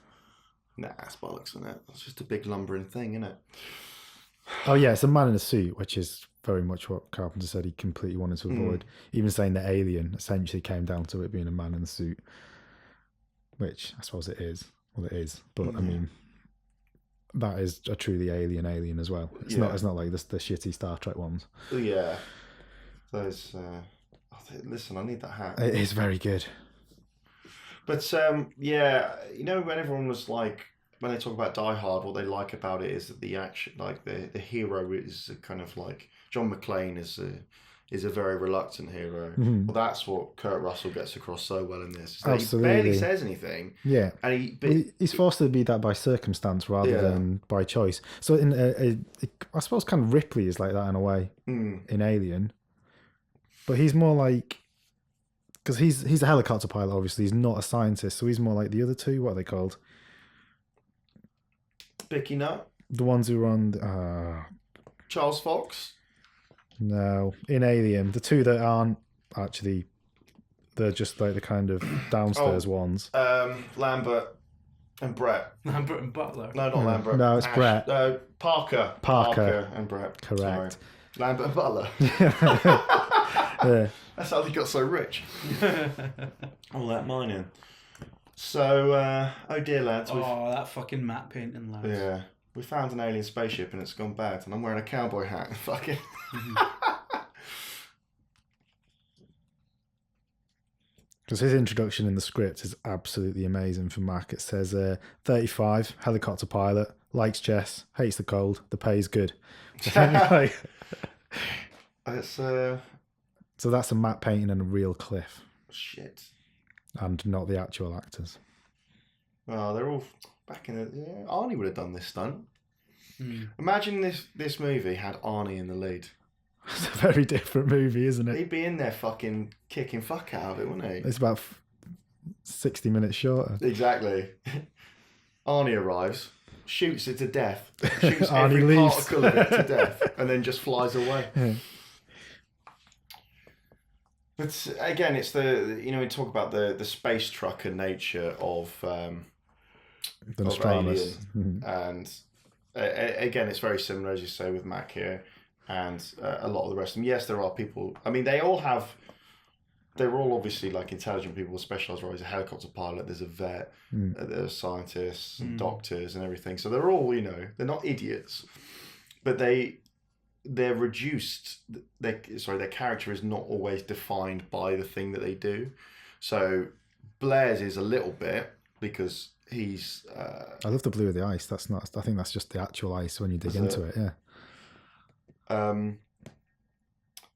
Nah, it's bollocks, isn't it? It's just a big lumbering thing, isn't it? Oh yeah, it's a man in a suit, which is very much what Carpenter said he completely wanted to avoid. Even saying that Alien essentially came down to it being a man in a suit, which I suppose it is. Well, it is, but I mean, that is a truly alien as well. It's not. It's not like the shitty Star Trek ones. Yeah, those. Listen, I need that hat. It is very good. But when everyone was like, when they talk about Die Hard, what they like about it is that the action, like the hero is kind of like John McClane is a very reluctant hero. Well, that's what Kurt Russell gets across so well in this. Absolutely. He barely says anything. Yeah, and he's forced to be that by circumstance rather than by choice. So I suppose kind of Ripley is like that in a way in Alien, but he's more like, because he's a helicopter pilot. Obviously, he's not a scientist, so he's more like the other two. What are they called? Bicky Nut. The ones who are on Charles Fox. No, in Alien, the two that aren't actually, they're just like the kind of downstairs ones. Lambert and Brett. Lambert and Butler. No, not Lambert. No, it's Brett. Parker and Brett. Correct. Sorry. Lambert and Butler. Yeah. That's how they got so rich. All that mining. So, oh dear lads. That fucking matte painting, lads. Yeah. We found an alien spaceship and it's gone bad, and I'm wearing a cowboy hat. Fucking. Because his introduction in the script is absolutely amazing for Mac. It says 35, helicopter pilot, likes chess, hates the cold, the pay's good. It's So that's a matte painting and a real cliff. Shit. And not the actual actors. Oh, they're all back in the... Yeah, Arnie would have done this stunt. Imagine this movie had Arnie in the lead. It's a very different movie, isn't it? He'd be in there fucking kicking fuck out of it, wouldn't he? It's about 60 minutes shorter. Exactly. Arnie arrives, shoots it to death, shoots Arnie every leaves. particle of it to death, and then just flies away. Yeah. But again, it's we talk about the space trucker nature of Nostradamus. Alien, and again, it's very similar, as you say, with Mac here, and a lot of the rest of them. Yes, there are people. I mean, they're all obviously like intelligent people with specialised roles. There's a helicopter pilot, there's a vet, there's scientists and doctors and everything. So they're all, they're not idiots, but they're reduced. Their character is not always defined by the thing that they do. So Blair's is a little bit, because he's. I love the blue of the ice. That's not. I think that's just the actual ice when you dig into it. Yeah.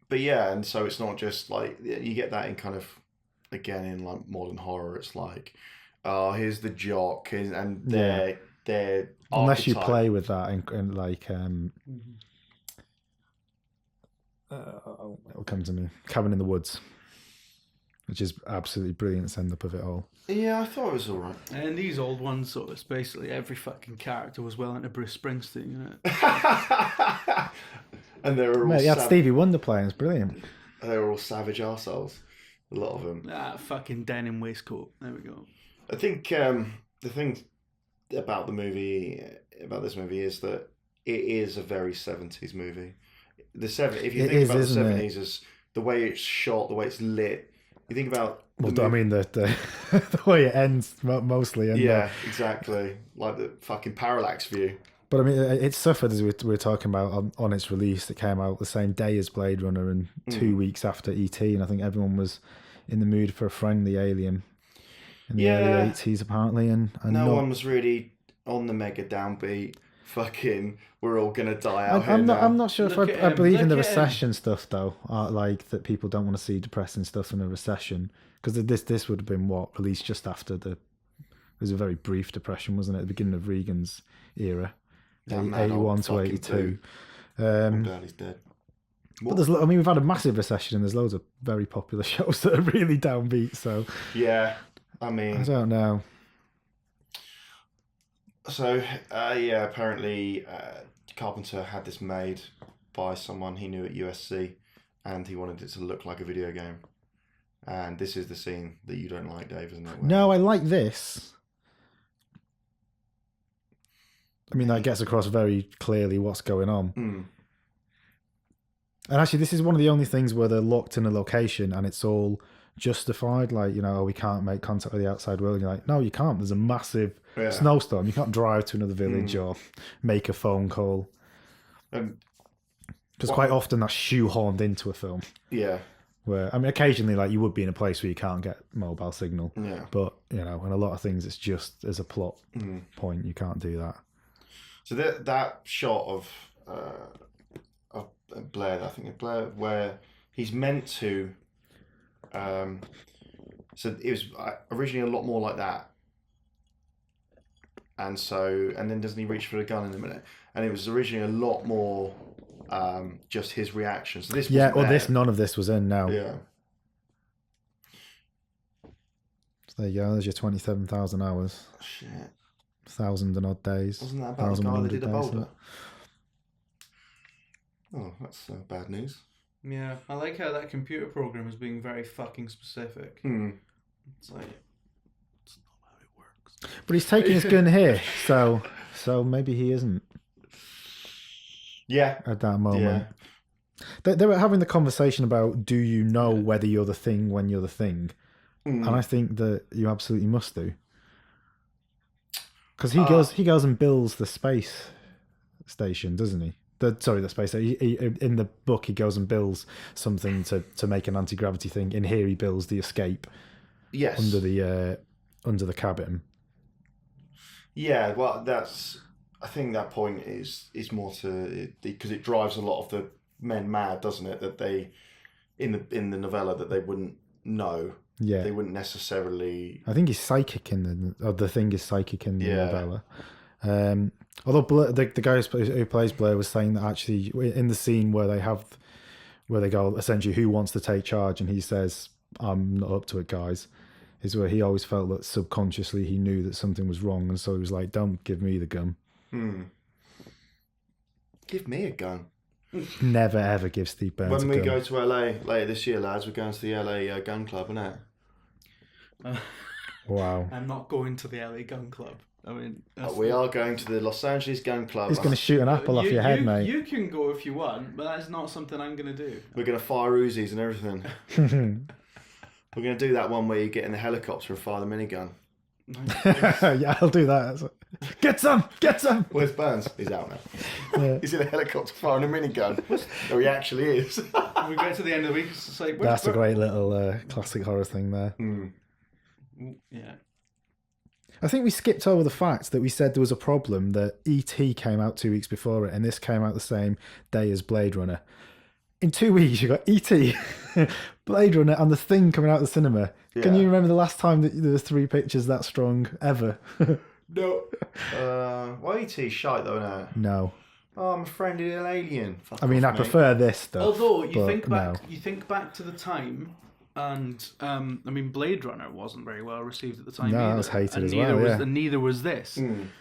But yeah, and so it's not just like you get that in kind of, again, in like modern horror. It's like, here's the jock, and they're unless you play with that and like it'll come to me. Cabin in the Woods, which is absolutely brilliant send up of it all. Yeah, I thought it was alright. And these old ones, so it's basically every fucking character was well into Bruce Springsteen, And they were all. Mate, you had Stevie Wonder playing. It's brilliant. They were all savage arseholes. A lot of them. That fucking denim waistcoat. There we go. I think the thing about this movie is that it is a very 70s movie. If you think about the 70s as the way it's shot, the way it's lit, you think about... Well, I mean, the way it ends mostly. Yeah, exactly. Like the fucking parallax view. But I mean, it suffered, as we were talking about, on its release. It came out the same day as Blade Runner and 2 weeks after E.T. And I think everyone was in the mood for a friendly alien in the early 80s, apparently. And no one was really on the mega downbeat. Fucking, we're all gonna die out here now. I'm not sure if I believe in the recession stuff, though. Like that people don't want to see depressing stuff in a recession. Because this would have been released just after it was a very brief depression, wasn't it? At the beginning of Reagan's era. 81 to 82. I'm glad he's dead. But we've had a massive recession and there's loads of very popular shows that are really downbeat. So yeah, I mean, I don't know. So apparently Carpenter had this made by someone he knew at USC, and he wanted it to look like a video game. And this is the scene that you don't like, Dave, isn't it? No, I like this. I mean, that gets across very clearly what's going on. Mm. And actually, this is one of the only things where they're locked in a location and it's all justified. Like, we can't make contact with the outside world. And you're like, no, you can't. There's a massive snowstorm. You can't drive to another village or make a phone call. Because quite often that's shoehorned into a film. Yeah. Where, I mean, occasionally, like, you would be in a place where you can't get mobile signal. Yeah. But, in a lot of things, it's just as a plot point, you can't do that. So that shot of Blair, I think Blair, where he's meant to. So it was originally a lot more like that, and then doesn't he reach for the gun in a minute? And it was originally a lot more just his reaction. So this none of this was in now. Yeah. So there you go. There's your 27,000 hours. Shit. 1,000 and odd days. Wasn't that about the guy that did a boulder? Oh, that's bad news. Yeah, I like how that computer program is being very fucking specific. It's like, it's not how it works. But he's taking his gun here, so maybe he isn't. Yeah. At that moment. Yeah. They were having the conversation about, do you know whether you're the thing when you're the thing? And I think that you absolutely must do. Because he goes and builds the space station, doesn't he? The space station. He, in the book, he goes and builds something to make an anti-gravity thing. In here, he builds the escape. Yes. Under the cabin. Yeah, well, I think that point is more because it drives a lot of the men mad, doesn't it? That they in the novella that they wouldn't know. Yeah, they wouldn't necessarily. I think he's psychic the thing is psychic in the novella. Although the guy who plays Blair was saying that actually in the scene where they go essentially who wants to take charge, and he says I'm not up to it, guys, is where he always felt that subconsciously he knew that something was wrong, and so he was like, don't give me the gun. Give me a gun. Never ever give Steve Burns a gun. When we go to LA later this year, lads, we're going to the LA gun club, innit? Wow. I'm not going to the LA gun club. I mean, we are going to the Los Angeles gun club. He's going to shoot an apple off your head, mate. You can go if you want, but that's not something I'm going to do. We're going to fire Uzis and everything. We're going to do that one where you get in the helicopter and fire the minigun. Yeah, I'll do that. Get some! Where's Burns? He's out now. Yeah. He's in a helicopter firing a minigun. No, he actually is. We get to the end of the week, it's like... That's a great little classic horror thing there. Yeah. I think we skipped over the fact that we said there was a problem that E.T. came out 2 weeks before it, and this came out the same day as Blade Runner. In 2 weeks, you've got E.T., Blade Runner, and The Thing coming out of the cinema. Yeah. Can you remember the last time that there were 3 pictures that strong ever? No. Well, E.T.'s shite though, no? No. Oh, I'm a friendly little alien. I mean, I prefer this stuff. Although you think back to the time And I mean, Blade Runner wasn't very well received at the time. No, either. it was hated and as neither well. was, Yeah. And neither was this.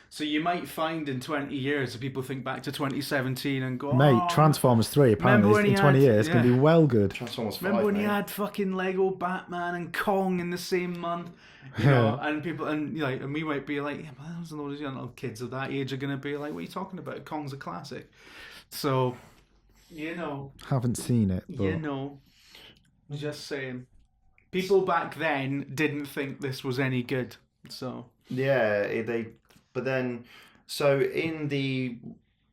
So you might find in 20 years, if people think back to 2017 and go, Mate, Transformers 3 apparently in 20 years is going to be well good. Transformers 5, remember when mate. you had fucking Lego Batman and Kong in the same month? You know, and people, and like, and we might be like, yeah, well, there's a lot of young kids of that age are going to be like, what are you talking about? Kong's a classic. So, you know. Haven't seen it, but... You know. Just saying. People back then didn't think this was any good. So. Yeah, but then, so in the...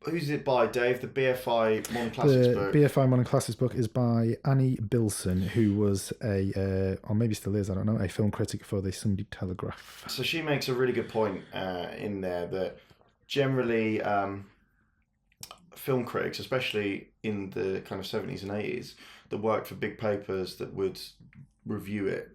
Who's it by, Dave? The BFI Modern Classics book? The BFI Modern Classics book is by Annie Bilson, who was or maybe still is, I don't know, a film critic for the Sunday Telegraph. So she makes a really good point in there that generally film critics, especially in the kind of 70s and 80s, that worked for big papers that would review it,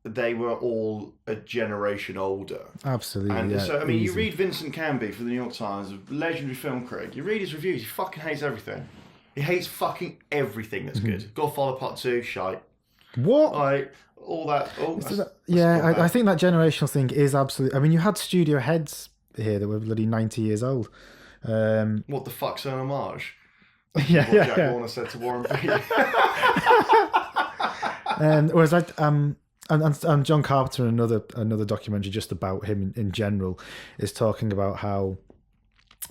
they were all a generation older. Absolutely. And yeah, so, I mean, easy. you read Vincent Canby for the New York Times, a legendary film critic, you read his reviews, he fucking hates everything. He hates fucking everything that's good. Godfather Part 2, shite. What? Like, all that. I think that generational thing is absolutely... I mean, you had studio heads here that were bloody 90 years old. What the fuck's an homage? Yeah, What Jack Warner said to Warren Beatty. Whereas and John Carpenter, another documentary just about him in general, is talking about how,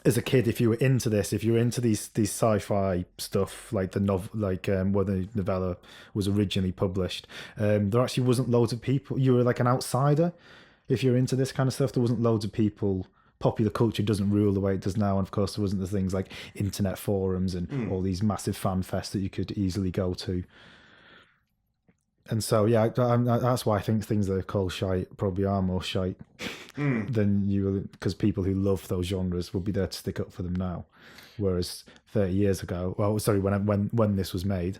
as a kid, if you were into these sci-fi stuff, like where the novella was originally published, there actually wasn't loads of people. You were like an outsider if you're into this kind of stuff. There wasn't loads of people. Popular culture doesn't rule the way it does now, and of course there wasn't the things like internet forums and all these massive fan fests that you could easily go to. And so, yeah, that's why I think things that are called shite probably are more shite than you, because people who love those genres will be there to stick up for them now. Whereas 30 years ago, when this was made,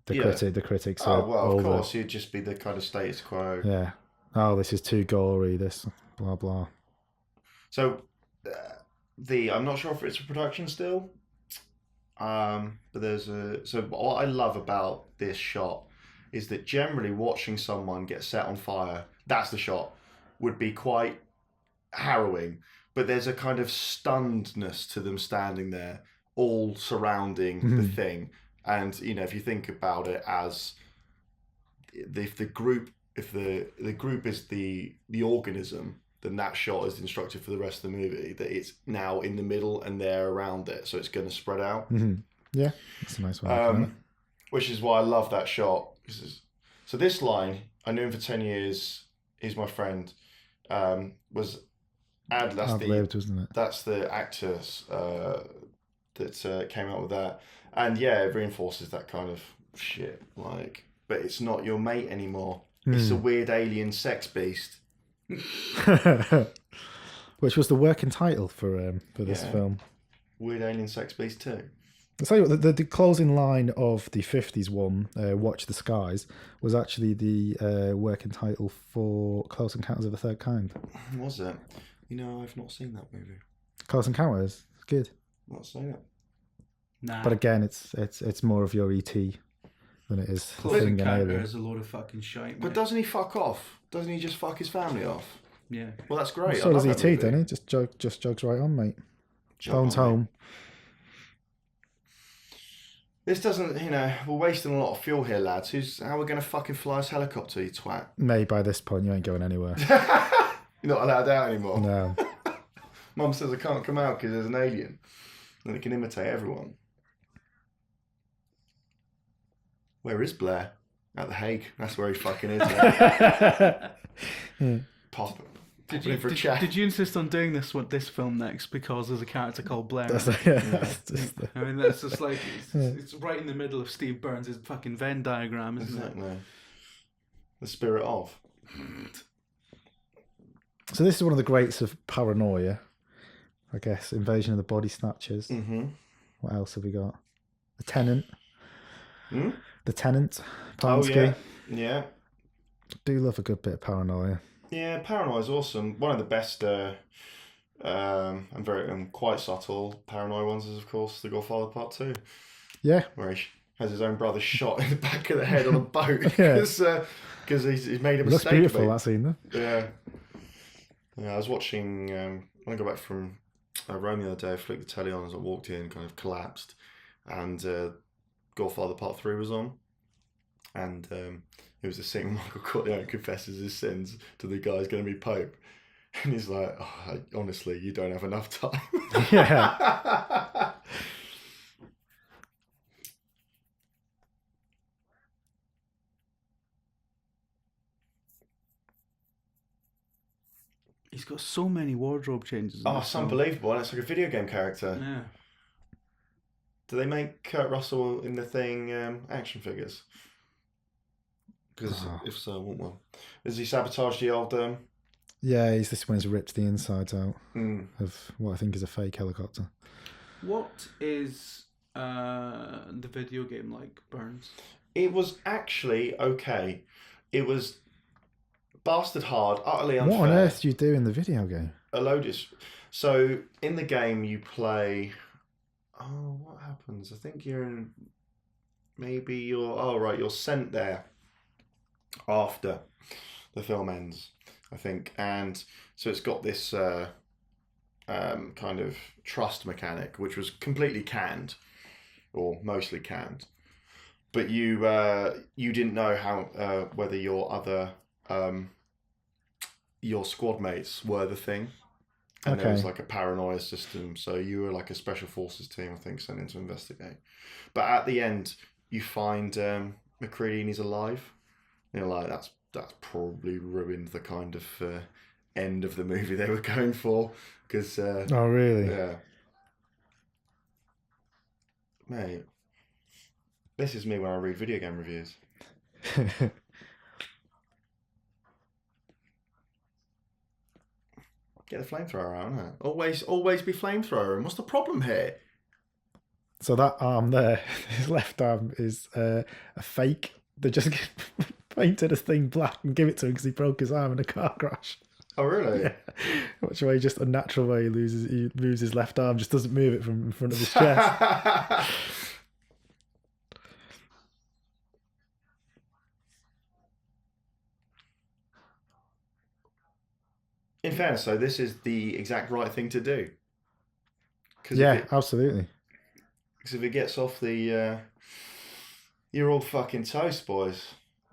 the critics are of course, you'd just be the kind of status quo. Yeah. Oh, this is too gory, this, blah, blah. So, I'm not sure if it's a production still, but so what I love about this shot is that generally watching someone get set on fire, that's the shot, would be quite harrowing. But there's a kind of stunnedness to them standing there, all surrounding the thing. And, you know, if you think about it as if the group is the organism, then that shot is instructive for the rest of the movie, that it's now in the middle and they're around it, so it's going to spread out. Yeah, that's a nice one. Which is why I love that shot. So this line, I knew him for 10 years, he's my friend, was ad-libbed, wasn't it? That's the actors that came out with that. And yeah, it reinforces that kind of shit. Like, but it's not your mate anymore. It's a weird alien sex beast. Which was the working title for this film. Weird Alien Sex Beast 2. I'll tell you what, the closing line of the 50s one, Watch the Skies, was actually the working title for Close Encounters of the Third Kind. Was it? You know, I've not seen that movie. Close Encounters? It's good. Not seen it. Nah. But again, it's more of your E.T. than it is Close Thing and Alien. Encounters a load of fucking shite. But doesn't he fuck off? Doesn't he just fuck his family off? Yeah. Well, that's great. So does E.T., doesn't he? Just jogs right on, mate. Phone's home. This doesn't, we're wasting a lot of fuel here, lads. How are we going to fucking fly this helicopter, you twat? Mate, by this point, you ain't going anywhere. You're not allowed out anymore. No. Mum says I can't come out because there's an alien. And it can imitate everyone. Where is Blair? At The Hague. That's where he fucking is. Pop. Did you insist on doing this film next because there's a character called Blair? I mean, that's just like it's right in the middle of Steve Burns' fucking Venn diagram, isn't it? The spirit of. So this is one of the greats of paranoia, I guess. Invasion of the Body Snatchers. Mm-hmm. What else have we got? The Tenant. The Tenant. Polanski. Oh yeah. Do love a good bit of paranoia. Yeah, Paranoia is awesome. One of the best and quite subtle paranoia ones is, of course, The Godfather Part 2. Yeah. Where he has his own brother shot in the back of the head on a boat Yeah. because he's made a Looks mistake. beautiful, that scene, though. Yeah. Yeah, I was watching, when I got back from Rome the other day, I flicked the telly on as I walked in, kind of collapsed, and Godfather Part 3 was on, and it was a scene where Michael Corleone confesses his sins to the guy who's going to be Pope, and he's like, oh, honestly, you don't have enough time. Yeah. He's got so many wardrobe changes. In Oh, this it's film. unbelievable. And it's like a video game character. Yeah. Do they make Kurt Russell in the thing action figures? Because if so, I want one. Does he sabotage the old... Yeah, this one has ripped the insides out Mm. of what I think is a fake helicopter. What is the video game like, Burns? It was actually okay. It was bastard hard, utterly unfair. What on earth do you do in the video game? A load is... So, in the game, you play... Oh, what happens? I think you're in... Maybe you're... Oh, right, you're sent there after the film ends, I think. And so it's got this kind of trust mechanic, which was completely canned, or mostly canned. But you didn't know how whether your other... your squad mates were the thing. And there was like a paranoia system. So you were like a special forces team, I think, sent in to investigate. But at the end, you find McCready and he's alive. You're like, that's probably ruined the kind of end of the movie they were going for. Because Oh, really? yeah. Mate, this is me when I read video game reviews. Get the flamethrower out, innit? Always be flamethrower. And what's the problem here? So that arm there, his left arm, is a fake. They just painted a thing black and give it to him because he broke his arm in a car crash. Oh, really? Yeah. Which way, just a natural way he moves his left arm, just doesn't move it from in front of his chest. In fairness, though, this is the exact right thing to do. Yeah, absolutely. Because if it gets off the... you're all fucking toast, boys.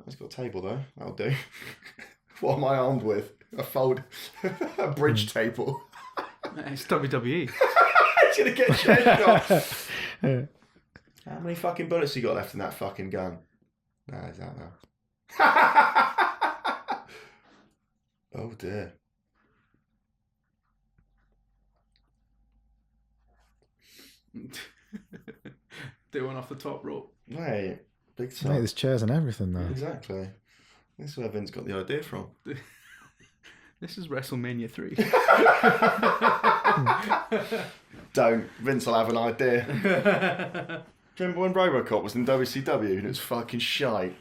It's got a table, though. That'll do. What am I armed with? A bridge table. It's WWE. It's going to get chest off. How many fucking bullets you got left in that fucking gun? Nah, is that now? Oh, dear. They went off the top rope. Mate, big time. Mate, there's chairs and everything now. Exactly. This is where Vince got the idea from. This is WrestleMania 3. Don't. Vince will have an idea. Do you remember when Robocop was in WCW and it was fucking shite?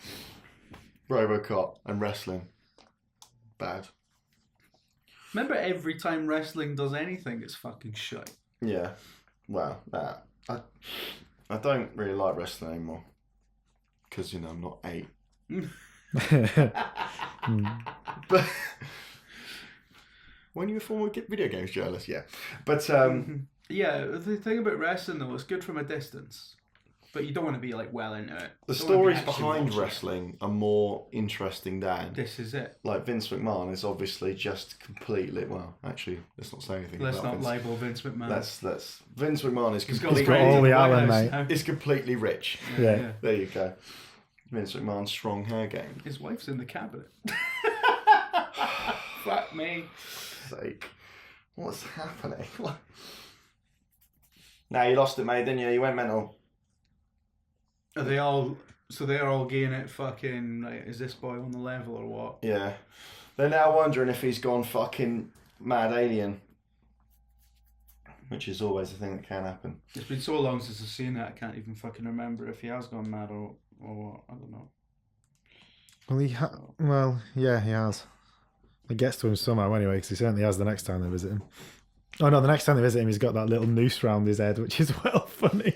Robocop and wrestling. Bad. Remember, every time wrestling does anything, it's fucking shite. Yeah. Well, I don't really like wrestling anymore. Because, you know, I'm not 8. But when you were former video games journalist, yeah. But yeah, the thing about wrestling though, it's good from a distance, but you don't want to be like well into it. the stories behind wrestling are more interesting than This is it. like Vince McMahon is obviously just completely actually let's not say anything. Let's about not libel Vince McMahon. Let's Vince McMahon is He's got completely got all the Allen, mate. is completely rich. Yeah. There you go. Vince McMahon's strong hair game. His wife's in the cabinet. Fuck me. Sake. What's happening? Nah, you lost it, mate, didn't you? You went mental. Are they all? So they're all getting it. Fucking. Like, is this boy on the level or what? Yeah. They're now wondering if he's gone fucking mad alien. Which is always a thing that can happen. It's been so long since I've seen it. I can't even fucking remember if he has gone mad or what. I don't know. Well, yeah, he has. It gets to him somehow anyway, because he certainly has the next time they visit him. Oh no, the next time they visit him, he's got that little noose round his head, which is well funny.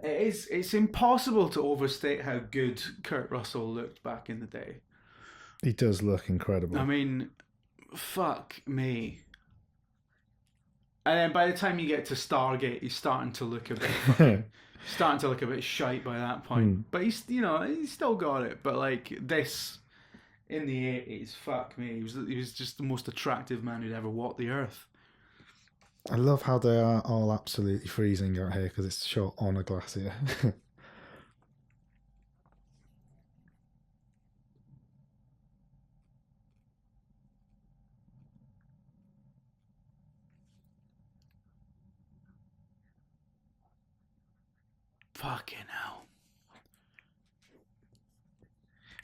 It's impossible to overstate how good Kurt Russell looked back in the day. He does look incredible. I mean, fuck me. And then by the time you get to Stargate, he's starting to look a bit shite by that point. But he's still got it. But like this in the 80s, fuck me, he was just the most attractive man who'd ever walked the earth. I love how they are all absolutely freezing out here because it's shot on a glacier. Fucking hell.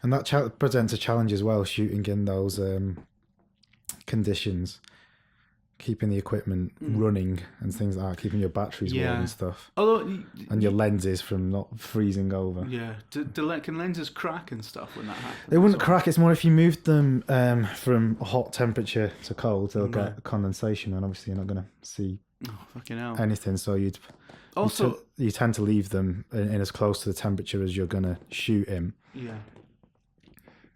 And that presents a challenge as well, shooting in those conditions. Keeping the equipment running and things like that, keeping your batteries warm and stuff. And your lenses from not freezing over. Yeah. Can lenses crack and stuff when that happens? They wouldn't crack. It's more if you moved them from hot temperature to cold, they'll get condensation, and obviously you're not going to see anything. So you tend to leave them in as close to the temperature as you're going to shoot in. Yeah.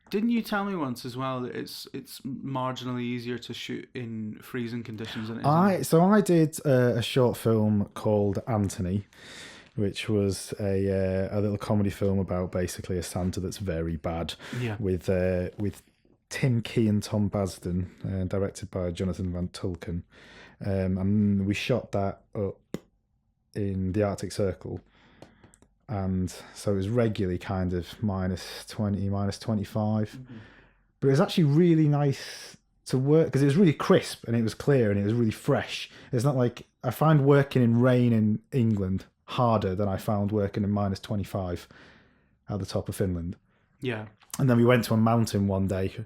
Didn't you tell me once as well that it's marginally easier to shoot in freezing conditions than it is? I did a short film called Anthony, which was a little comedy film about basically a Santa that's very bad. Yeah. With Tim Key and Tom Basden, directed by Jonathan Van Tulken, and we shot that up in the Arctic Circle. And so it was regularly kind of -20, -25. But it was actually really nice to work because it was really crisp and it was clear and it was really fresh. It's not like I find working in rain in England harder than I found working in -25 at the top of Finland. Yeah. And then we went to a mountain one day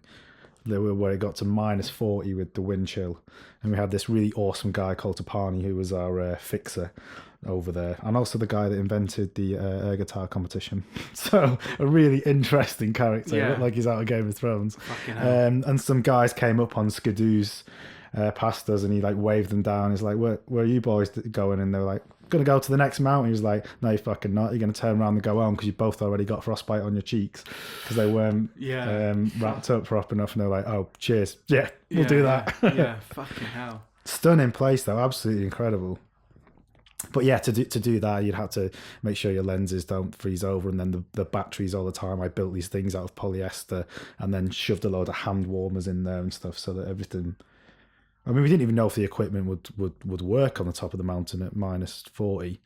where it got to -40 with the wind chill. And we had this really awesome guy called Tapani who was our fixer over there, and also the guy that invented the air guitar competition. So a really interesting character. Yeah. Looked like he's out of Game of Thrones. And some guys came up on skidoos past us, and he like waved them down. He's like, where are you boys going? And they were like, gonna go to the next mountain. He was like, no, you're fucking not. You're gonna turn around and go home because you both already got frostbite on your cheeks because they weren't wrapped up proper enough. And they're like, oh, cheers. Yeah, we'll do that. Yeah, fucking hell. Stunning place though, absolutely incredible. But yeah, to do that, you'd have to make sure your lenses don't freeze over, and then the batteries all the time. I built these things out of polyester, and then shoved a load of hand warmers in there and stuff, so that everything. I mean, we didn't even know if the equipment would work on the top of the mountain at -40.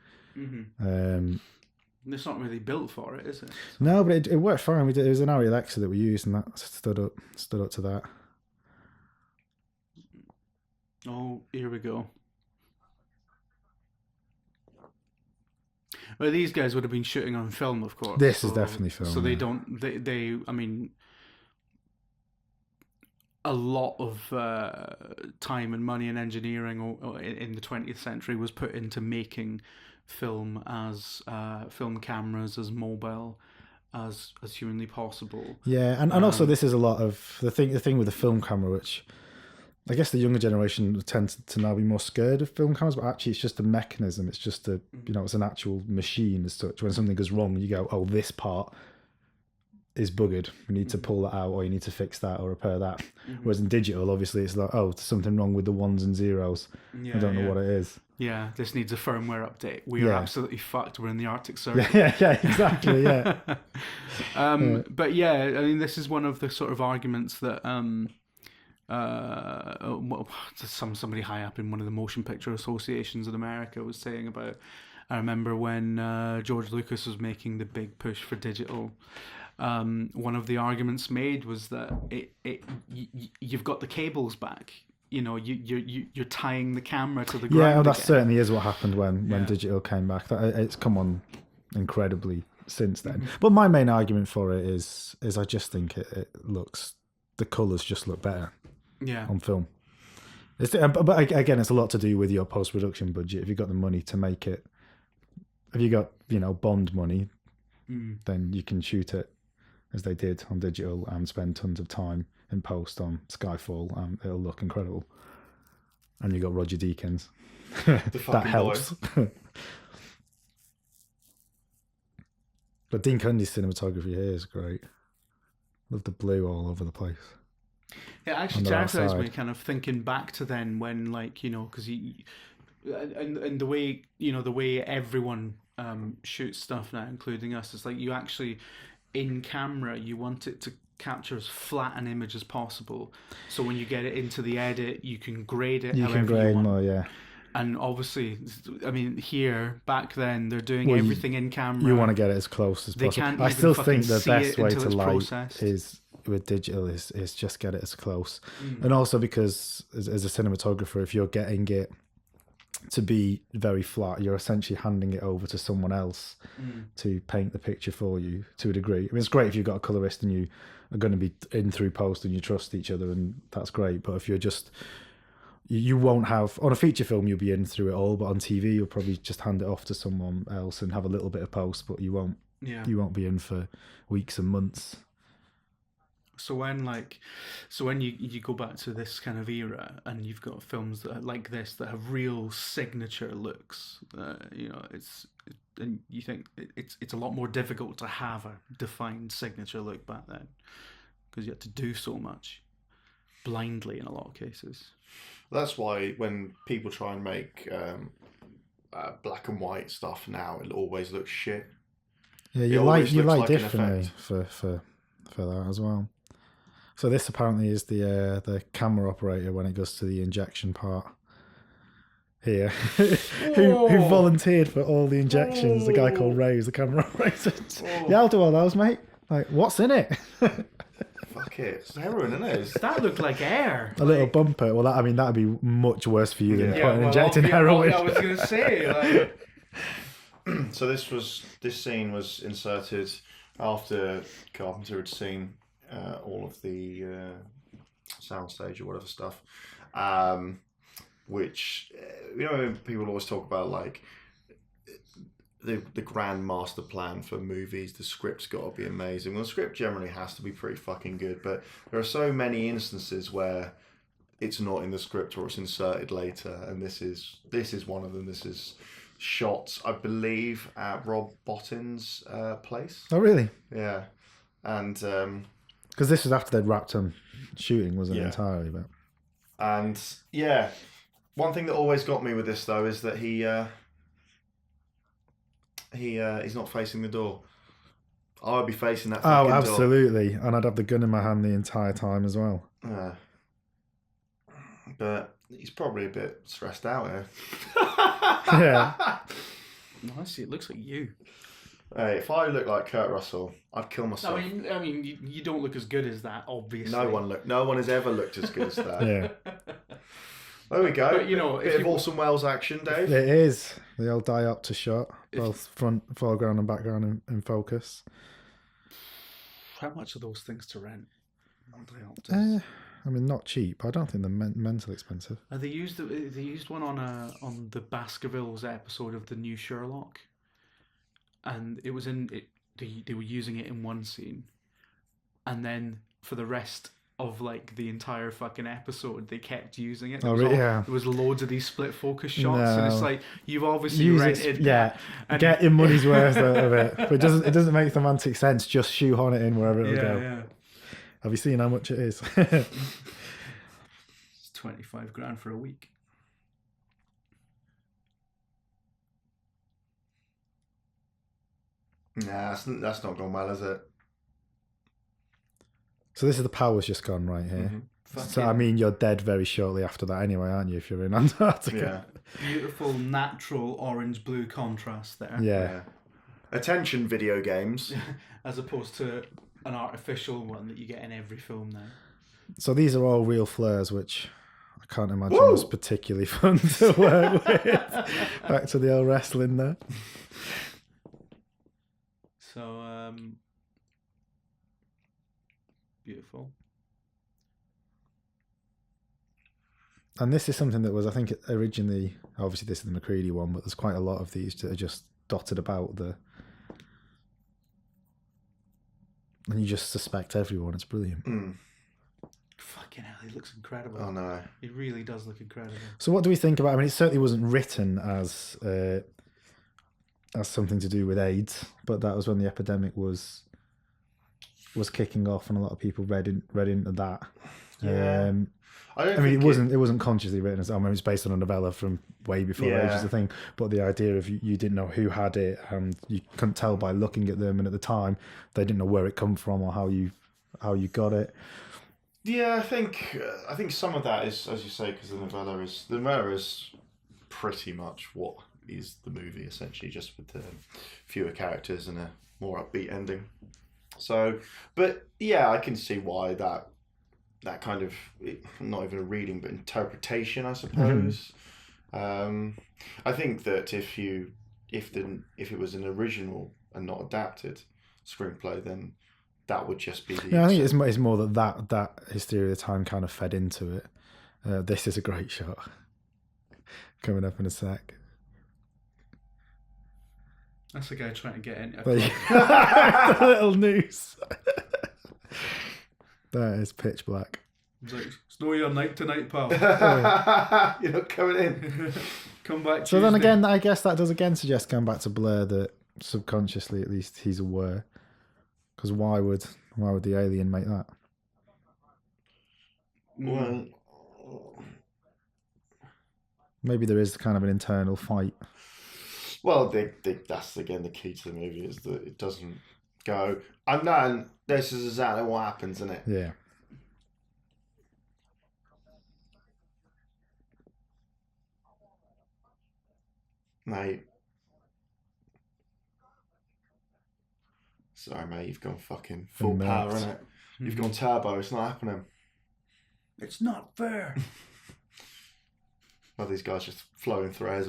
It's not really built for it, is it? No, but it worked fine. It was an Arri Alexa that we used, and that stood up to that. Oh, here we go. Well, these guys would have been shooting on film, of course. This is definitely film. So they don't. They. I mean, a lot of time and money and engineering in the 20th century was put into making film as film cameras as mobile as humanly possible. Yeah, and also this is a lot of the thing with the film camera, which I guess the younger generation tends to now be more scared of film cameras, but actually it's just a mechanism. It's just it's an actual machine as such. When something goes wrong, you go, oh, this part is buggered. We need to pull that out, or you need to fix that or repair that. Whereas in digital, obviously, it's like, oh, there's something wrong with the ones and zeros. I don't know what it is. Yeah, this needs a firmware update. We are absolutely fucked. We're in the Arctic Circle. Yeah, exactly, yeah. But yeah, I mean, this is one of the sort of arguments that somebody high up in one of the motion picture associations in America was saying about. I remember when George Lucas was making the big push for digital. One of the arguments made was that you've got the cables back. You know, you're tying the camera to the ground. Yeah, that certainly is what happened when digital came back. It's come on incredibly since then. But my main argument for it is I just think it looks, the colours just look better. Yeah. On film. But again, it's a lot to do with your post-production budget. If you've got the money to make it, if you got Bond money, then you can shoot it as they did on digital and spend tons of time in post on Skyfall, and it'll look incredible. And you got Roger Deakins. The That fucking helps. But Dean Cundy's cinematography here is great. Love the blue all over the place. It actually terrifies me, kind of thinking back to then when, like, you know, because and the way, you know, the way everyone shoots stuff now, including us, it's like you actually, in camera, you want it to capture as flat an image as possible. So when you get it into the edit, you can grade it however can grade you want. more, yeah. And obviously, I mean, here, back then, they're doing everything in camera. You want to get it as close as possible. I still think the best way to light is with digital is just get it as close. And also because as a cinematographer, if you're getting it to be very flat, you're essentially handing it over to someone else to paint the picture for you to a degree. I mean, it's great if you've got a colorist and you are going to be in through post and you trust each other, and that's great. But if you're just, you won't have, on a feature film you'll be in through it all, but on TV you'll probably just hand it off to someone else and have a little bit of post, but you won't be in for weeks and months. So when you go back to this kind of era and you've got films that are like this that have real signature looks, you know, and you think it's a lot more difficult to have a defined signature look back then because you had to do so much blindly in a lot of cases. That's why when people try and make black and white stuff now, it always looks shit. Yeah, you like differently for that as well. So this apparently is the camera operator when it goes to the injection part here, who volunteered for all the injections. The guy called Ray, who's the camera operator. Yeah, I'll do all those, mate. Like, what's in it? Fuck it, it's heroin, isn't it? That looked like air. A little bumper. Well, that'd be much worse for you than injecting heroin. I was going to say. So this scene was inserted after Carpenter had seen all of the soundstage or whatever stuff, which, you know, people always talk about like the grand master plan for movies. The script's got to be amazing. Well, the script generally has to be pretty fucking good, but there are so many instances where it's not in the script or it's inserted later, and this is one of them. This is shot, I believe, at Rob Bottin's place. Oh, really? Yeah, and because this was after they'd wrapped on shooting, wasn't it, entirely? But and yeah, one thing that always got me with this though is that he's not facing the door. I would be facing that fucking door. Oh, absolutely, and I'd have the gun in my hand the entire time as well. Yeah, but he's probably a bit stressed out here. Yeah. Honestly, it looks like you. Hey, if I look like Kurt Russell, I'd kill myself. I mean, you don't look as good as that, obviously. No one has ever looked as good as that. Yeah. There we go. But, you know, bit of Orson Welles action, Dave. It is. The old diopter shot, both front, foreground, and background in focus. How much are those things to rent? I mean, not cheap. I don't think they're mentally expensive. They used one on the Baskervilles episode of the new Sherlock, and it was in it. They were using it in one scene, and then for the rest of like the entire fucking episode, they kept using it. There was loads of these split focus shots, and it's like you've obviously rented. Get your money's worth out of it, but it doesn't make semantic sense. Just shoehorn it in wherever it'll go. Yeah. Have you seen how much it is? It's 25 grand for a week. Nah, that's not gone well, is it? So this is the power's just gone right here. Mm-hmm. So I mean, you're dead very shortly after that anyway, aren't you? If you're in Antarctica. Yeah. Beautiful natural orange-blue contrast there. Yeah. Attention, video games. As opposed to an artificial one that you get in every film now. So these are all real flares, which I can't imagine was particularly fun to work with. Back to the old wrestling there. So, beautiful. And this is something that was, I think, originally, obviously this is the McCready one, but there's quite a lot of these that are just dotted about and you just suspect everyone. It's brilliant. Fucking hell, he looks incredible. Oh no. He really does look incredible. So what do we think about? I mean, it certainly wasn't written as something to do with AIDS, but that was when the epidemic was kicking off, and a lot of people read into that. Yeah. I mean, it wasn't consciously written as. I mean, it was based on a novella from way before AIDS was a thing. But the idea of you didn't know who had it, and you couldn't tell by looking at them, and at the time they didn't know where it come from or how you got it. Yeah, I think some of that is, as you say, because the novella is pretty much what is the movie, essentially, just with fewer characters and a more upbeat ending. So, but yeah, I can see why that kind of, not even a reading but interpretation, I suppose. I think that if it was an original and not adapted screenplay, then that would just be the. Yeah, I think it's more that hysteria of the time kind of fed into it. This is a great shot coming up in a sec. That's the guy trying to get in. The little noose. That is pitch black. He's like, it's no your night tonight, pal. You're not coming in. Come back. So then again, I guess that does again suggest going back to Blair that subconsciously, at least, he's aware. Because why would the alien make that? Well, maybe there is kind of an internal fight. Well, that's again the key to the movie, is that it doesn't go, I'm done. This is exactly what happens, isn't it? Yeah. Mate. Sorry, mate, you've gone fucking full power, innit? You've gone turbo, it's not happening. It's not fair. Well, these guys just flowing flares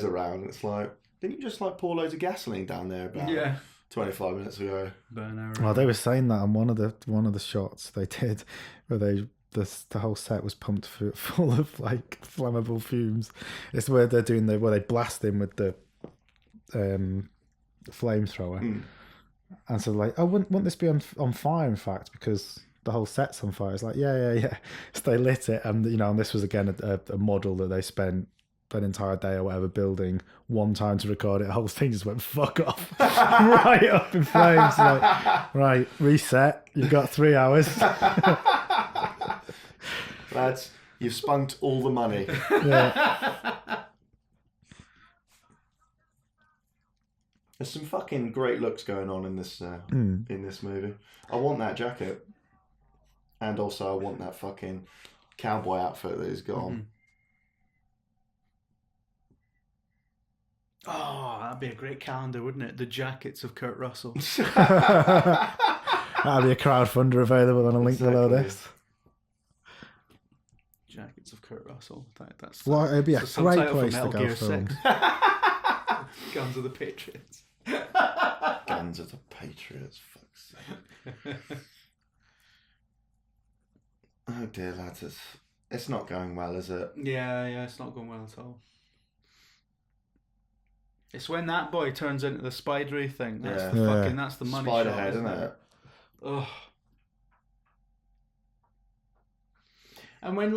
around. It's like, didn't you just pour loads of gasoline down there about 25 minutes ago? Well, they were saying that on one of the shots they did, where the whole set was pumped full of flammable fumes. It's where they're doing where they blast him with the flamethrower, and so wouldn't this be on fire? In fact, because the whole set's on fire. It's like, yeah. So they lit it, and and this was again a model that they spent an entire day or whatever building one time to record it. The whole thing just went fuck off, right up in flames. Right, reset. You've got 3 hours. Lads, you've spunked all the money. Yeah. There's some fucking great looks going on in this movie. I want that jacket. And also I want that fucking cowboy outfit that he's got on. Oh, that'd be a great calendar, wouldn't it? The jackets of Kurt Russell. That'll be a crowdfunder available on a link below this. Jackets of Kurt Russell. That's well, it'd be a great place to go film. Guns of the Patriots. Guns of the Patriots, fuck's sake. Oh dear, lads, it's not going well, is it? Yeah, it's not going well at all. It's when that boy turns into the spidery thing. That's that's the money Spider shot, head, isn't it? Ugh. And when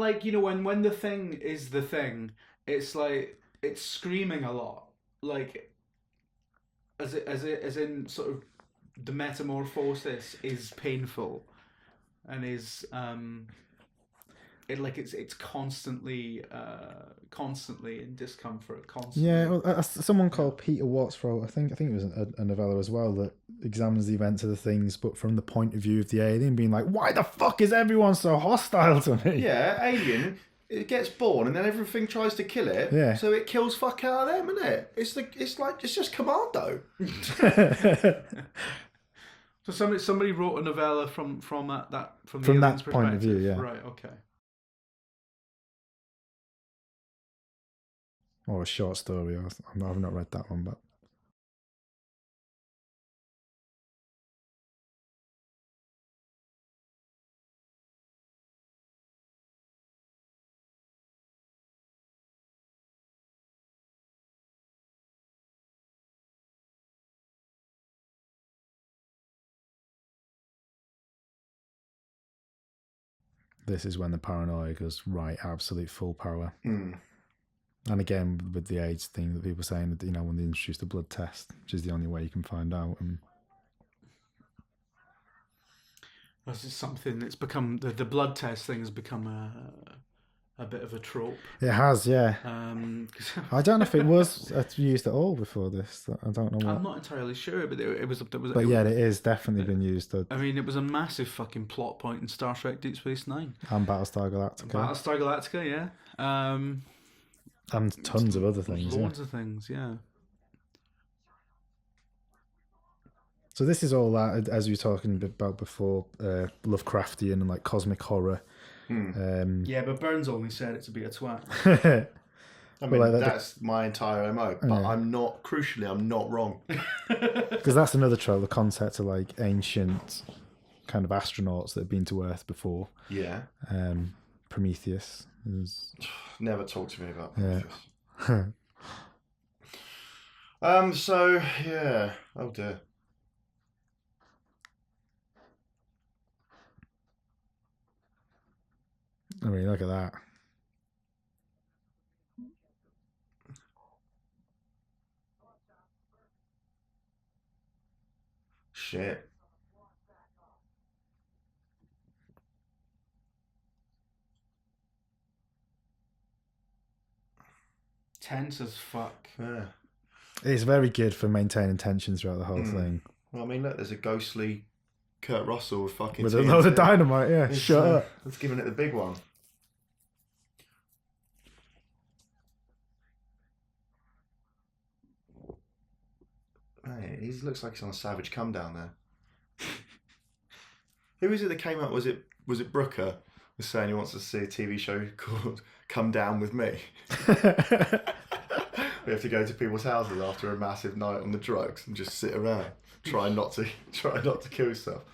when the thing is the thing, it's like it's screaming a lot, as in sort of the metamorphosis is painful, and is it's constantly in discomfort. Constantly. Yeah, well, someone called Peter Watts wrote. I think it was a novella as well that examines the events of the things, but from the point of view of the alien, being like, "Why the fuck is everyone so hostile to me?" Yeah, alien. It gets born, and then everything tries to kill it. Yeah. So it kills fuck out of them, isn't it? It's just Commando. So somebody wrote a novella from that point of view. Yeah. Right. Okay. Or a short story. I've not read that one, but. this is when the paranoia goes right, absolute full power. Mm. And again, with the AIDS thing that people were saying, that, when they introduced the blood test, which is the only way you can find out. And this is something that's become the blood test thing has become a bit of a trope. It has, yeah. I don't know if it was used at all before this. I don't know. I'm not entirely sure, but it was. But yeah, it is definitely been used. I mean, it was a massive fucking plot point in Star Trek: Deep Space Nine And Battlestar Galactica. Battlestar Galactica, yeah. And tons of other things. Loads of things, yeah. So this is all that, as we were talking about before, Lovecraftian and like cosmic horror. Yeah, but Burns only said it to be a twat. I mean, that's my entire MO, but I'm not wrong. Because that's another trope, the concept of like ancient kind of astronauts that have been to Earth before. Yeah. Prometheus. Never talk to me about Prometheus. So, yeah. Oh, dear. I mean, look at that. Shit. Tense as fuck. Yeah. It's very good for maintaining tension throughout the whole thing. Well, I mean, look, there's a ghostly Kurt Russell with fucking with a load of dynamite, yeah. Shut up. Let's give it the big one. Hey, he looks like he's on a savage come down there. Who is it that came up? Was it Brooker was saying he wants to see a TV show called Come Down With Me? We have to go to people's houses after a massive night on the drugs and just sit around, try not to kill yourself.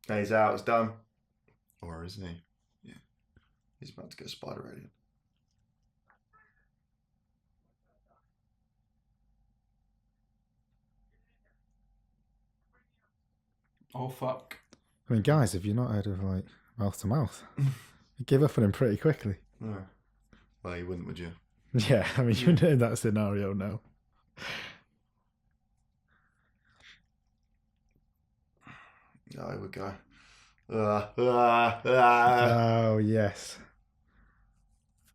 Now he's out. It's done. Or isn't he? Yeah, he's about to go spider alien. Oh fuck! I mean, guys, have you not heard of like mouth to mouth? You give up on him pretty quickly. Yeah. Well, you wouldn't, would you? Yeah, I mean, you're in that scenario now. Oh, here we go. Oh, yes.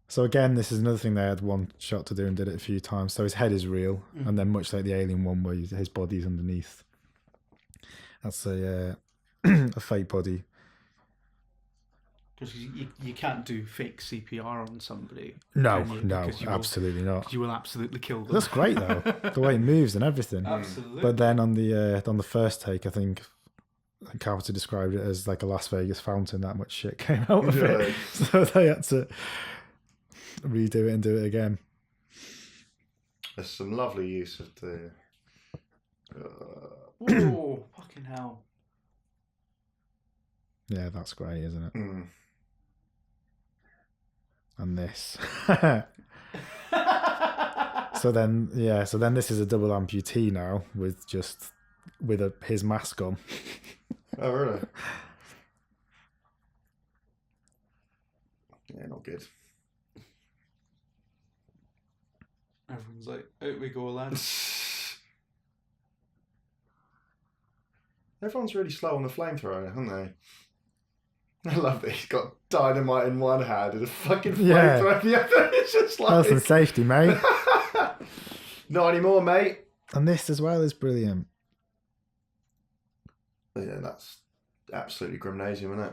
So again, this is another thing they had one shot to do and did it a few times. So his head is real, and then much like the alien one where his body's underneath. That's a fake body. Because you can't do fake CPR on somebody. No, absolutely not. You will absolutely kill them. That's great though, the way it moves and everything. Absolutely. But then on the first take, I think Carpenter described it as like a Las Vegas fountain. That much shit came out of it, so they had to redo it and do it again. There's some lovely use of the. Oh, fucking hell. Yeah, that's great, isn't it? Mm. And this. So then this is a double amputee now with his mask on. Oh, really? Yeah, not good. Everyone's like, out we go, lads. Everyone's really slow on the flamethrower, haven't they? I love that he's got dynamite in one hand and a fucking flamethrower in the other. It's just like... Health and safety, mate. Not anymore, mate. And this as well is brilliant. Yeah, that's absolutely grimnasium, isn't it?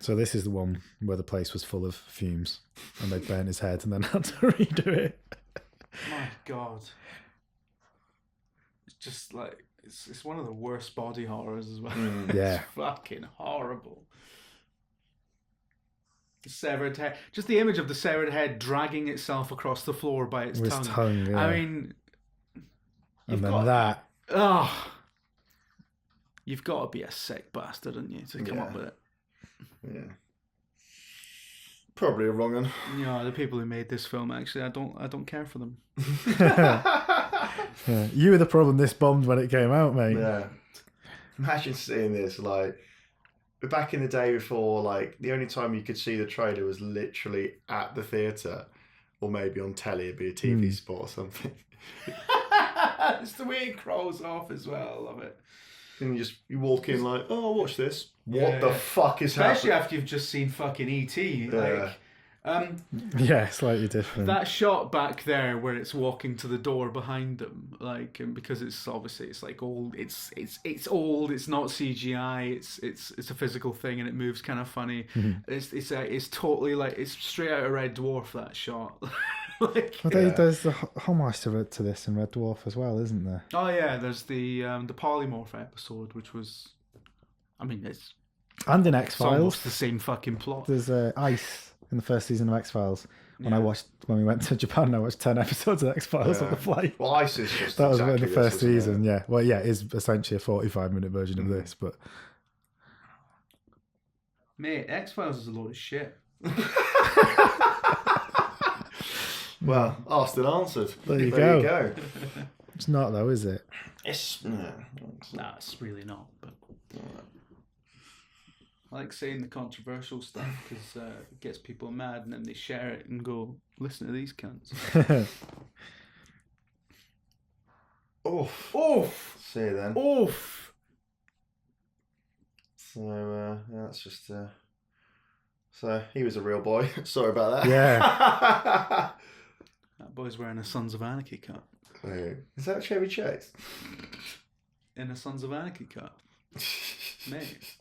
So this is the one where the place was full of fumes and they burnt his head and then had to redo it. My God. It's just like, it's one of the worst body horrors as well. Yeah. It's fucking horrible. The severed head. Just the image of the severed head dragging itself across the floor by its With tongue. tongue, yeah. I mean, And then that. Oh. You've got to be a sick bastard, haven't you, to come up with it. Yeah. Probably a wrong one. The people who made this film, actually, I don't care for them. Yeah. You were the problem. This bombed when it came out, mate. Yeah. Imagine seeing this, like, back in the day before, like, the only time you could see the trailer was literally at the theatre, or maybe on telly, it'd be a TV spot or something. It's the way it crawls off as well. I love it. And you walk in like, oh, watch this. What the fuck is happening? Especially after you've just seen fucking E.T. Yeah, slightly different. That shot back there where it's walking to the door behind them, like, and because it's obviously it's like old, it's old, it's not CGI, it's a physical thing and it moves kind of funny. It's totally like it's straight out of Red Dwarf, that shot. There's the homage to this in Red Dwarf as well, isn't there? Oh yeah, there's the polymorph episode, which was, I mean, it's and in X-Files, almost the same fucking plot. There's ice in the first season of X-Files. When we went to Japan, I watched 10 episodes of X-Files on the flight. Well, ice is just that was in the first season. Yeah, well, yeah, it is essentially a 45-minute version of this, but mate, X-Files is a load of shit. Well, asked and answered. There you go. It's not though, is it? It's it's really not. But I like saying the controversial stuff because it gets people mad, and then they share it and go, "Listen to these cunts." Oof. See you then. Oof. So that's just. So he was a real boy. Sorry about that. Yeah. That boy's wearing a Sons of Anarchy cut. Is that Chevy Chase? In a Sons of Anarchy cut. Mate.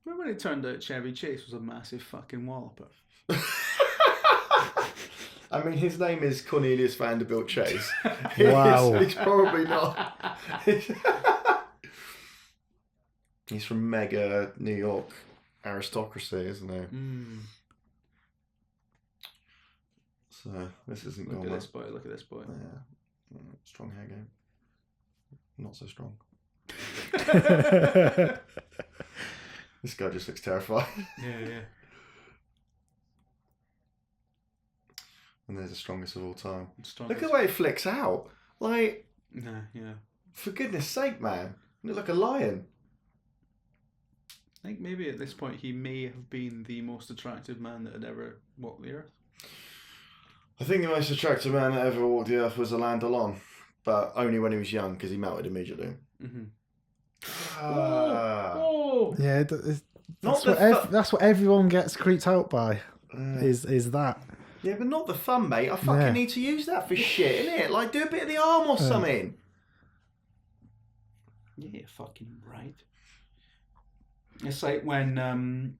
Remember when it turned out Chevy Chase was a massive fucking walloper? I mean, his name is Cornelius Vanderbilt Chase. Wow. He's probably not. He's from mega New York aristocracy, isn't he? So this isn't going well. Look at this boy. Yeah. Strong hair game. Not so strong. This guy just looks terrified. Yeah. And there's the strongest of all time. Strongest. Look at the way it flicks out. Like, yeah. For goodness sake, man. You look like a lion. I think maybe at this point he may have been the most attractive man that had ever walked the earth. I think the most attractive man that ever walked the earth was Alain Delon, but only when he was young because he melted immediately. Yeah, that's what everyone gets creeped out by. Is that? Yeah, but not the thumb, mate. I fucking need to use that for shit, innit? Like, do a bit of the arm or something. Yeah, you're fucking right. It's like when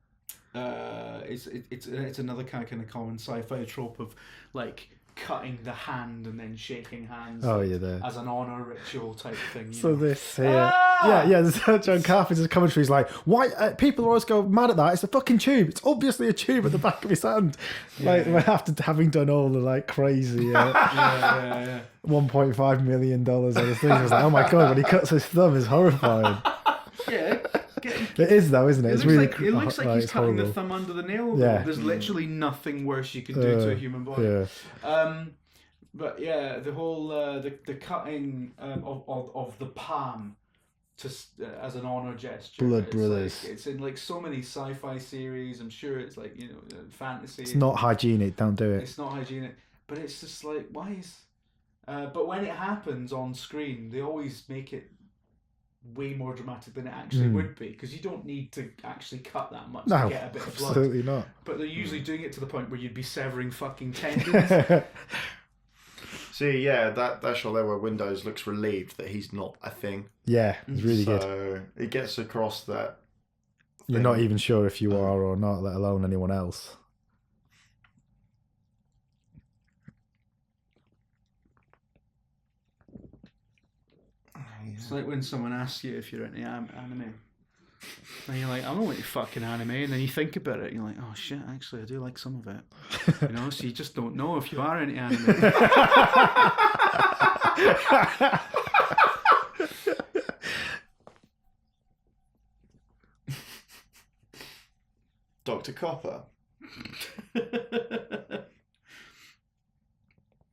it's another kind of common sci-fi trope of like cutting the hand and then shaking hands. Oh, yeah, there. As an honor ritual type thing. So this here, yeah. John Carpenter's commentary is like, why people always go mad at that? It's a fucking tube. It's obviously a tube at the back of his hand. Like after having done all the like crazy, $1.5 million on his thing, I was like, oh my god, when he cuts his thumb, is horrifying. Yeah. It is though, isn't it? It looks like he's cutting the thumb under the nail. Yeah. There's literally nothing worse you can do to a human body. Yeah. But yeah, the whole the cutting of the palm to as an honor gesture. Blood Brothers. Like, it's in like so many sci-fi series. I'm sure it's like fantasy. It's not hygienic. Don't do it. It's not hygienic, but it's just like why is. But when it happens on screen, they always make it way more dramatic than it actually would be, because you don't need to actually cut that much to get a bit of blood. Absolutely not. But they're usually doing it to the point where you'd be severing fucking tendons. See, yeah, that shot there where Windows looks relieved that he's not a thing. Yeah, it's really good. So it gets across that you're not even sure if you are or not, let alone anyone else. It's like when someone asks you if you're into anime. And you're like, I'm only fucking anime, and then you think about it, you're like, oh shit, actually, I do like some of it. So you just don't know if you are into anime. Dr. Copper.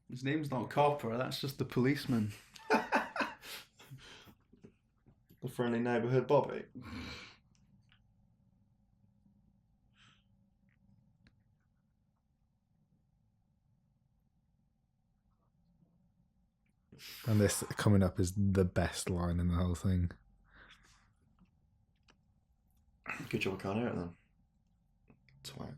His name's not Copper, that's just the policeman. The friendly neighbourhood Bobby. And this coming up is the best line in the whole thing. Good job I can't hear it then. Twat.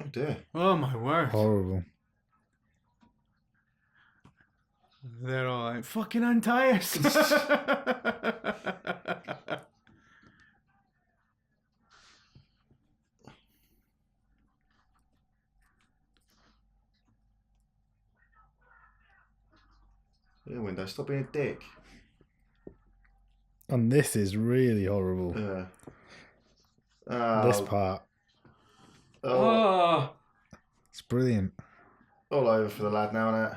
Oh dear. Oh my word. Horrible. They're all like, fucking untie us. Yeah, Window, stop being a dick. And this is really horrible. Yeah. This part. Oh. It's brilliant. All over for the lad now, innit?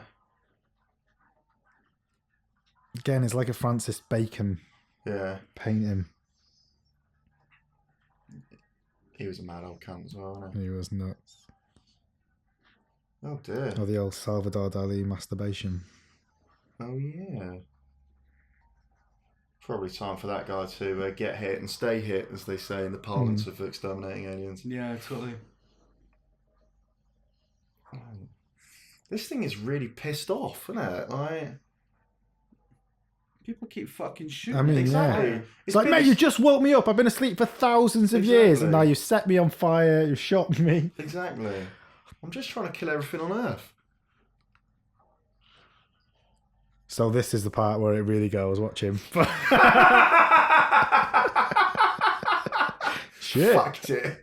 Again, it's like a Francis Bacon Yeah. painting. He was a mad old cunt as well, wasn't he? He was nuts. Oh dear. Or the old Salvador Dali masturbation. Oh yeah. Probably time for that guy to get hit and stay hit, as they say in the parlance of exterminating aliens. Yeah, totally. This thing is really pissed off, isn't it? Like, people keep fucking shooting. I mean, exactly. yeah. It's like, mate, you just woke me up. I've been asleep for thousands of years, and now you set me on fire. You shot me. Exactly. I'm just trying to kill everything on Earth. So this is the part where it really goes. Watch him. Shit. Fucked it.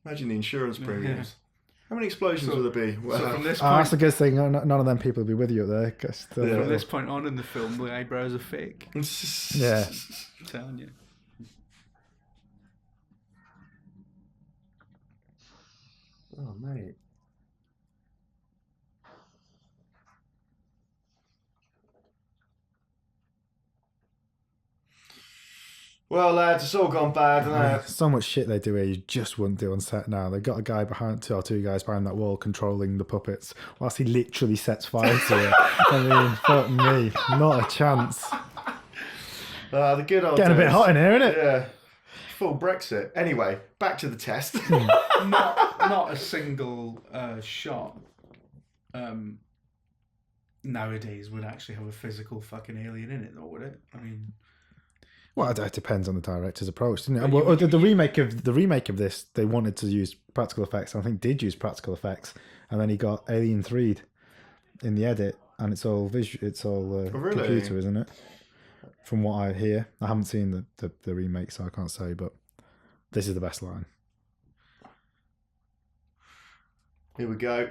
Imagine the insurance premiums. Yeah. How many explosions will there be? So from this Oh, point, that's a good thing. None of them people will be with you up there. from this point on in the film, the eyebrows are fake. Yeah. I'm telling you. Oh, mate. Well, lads, it's all gone bad, hasn't it? So much shit they do here you just wouldn't do on set now. They've got a guy behind, two guys behind that wall controlling the puppets whilst he literally sets fire to it. I mean, fuck me. Not a chance. The good old Getting a bit days. hot in here, isn't it? Yeah. Full Brexit. Anyway, back to the test. not a single shot nowadays would actually have a physical fucking alien in it, though, would it? I mean, well, it depends on the director's approach, doesn't it? Well, the remake of this, they wanted to use practical effects. I think did use practical effects, and then he got Alien 3'd in the edit, and it's all visual. It's all really? computer, isn't it? From what I hear, I haven't seen the remake, so I can't say. But this is the best line. Here we go.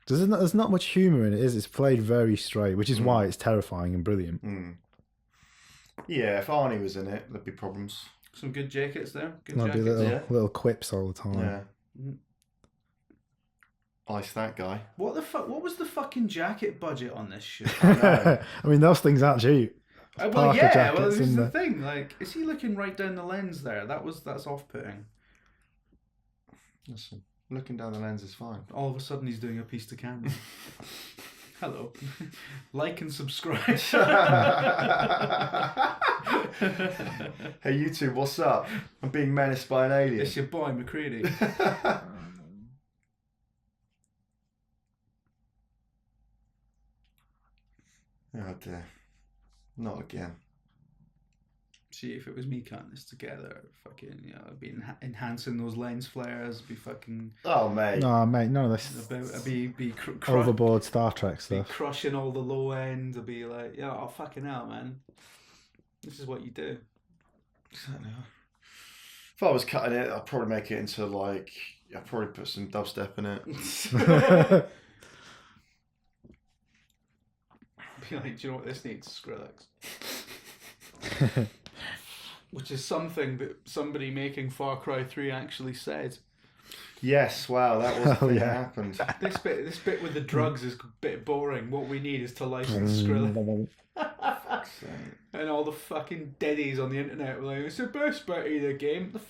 There's not much humour in it, is it? It's played very straight, which is why it's terrifying and brilliant. Yeah, if Arnie was in it, there'd be problems. some good jackets there. Good Might be jackets. little quips all the time. Yeah. Ice that guy. What the fuck? What was the fucking jacket budget on this shit? I mean, those things aren't cheap. Well, Parker yeah. Well, jackets this is in the the- thing. Like, is he looking right down the lens there? That's off-putting. Listen, looking down the lens is fine. All of a sudden, he's doing a piece to camera. Hello. Like and subscribe. Hey YouTube, what's up? I'm being menaced by an alien. It's your boy McCready. Oh dear. Not again. See, if it was me cutting this together, fucking, I'd be enhancing those lens flares, be fucking... Oh, mate. No, mate, none of this I'd be overboard Star Trek be stuff. crushing all the low ends. I'd be like, yeah, oh, fucking hell, man. This is what you do. Exactly. If I was cutting it, I'd probably make it into I'd probably put some dubstep in it. Be like, do you know what this needs? Skrillex. Which is something that somebody making Far Cry 3 actually said. Yes, wow, that was the thing that happened. This bit with the drugs is a bit boring. What we need is to license Skrillex. And all the fucking deadies on the internet were like, it's the best bit of the game.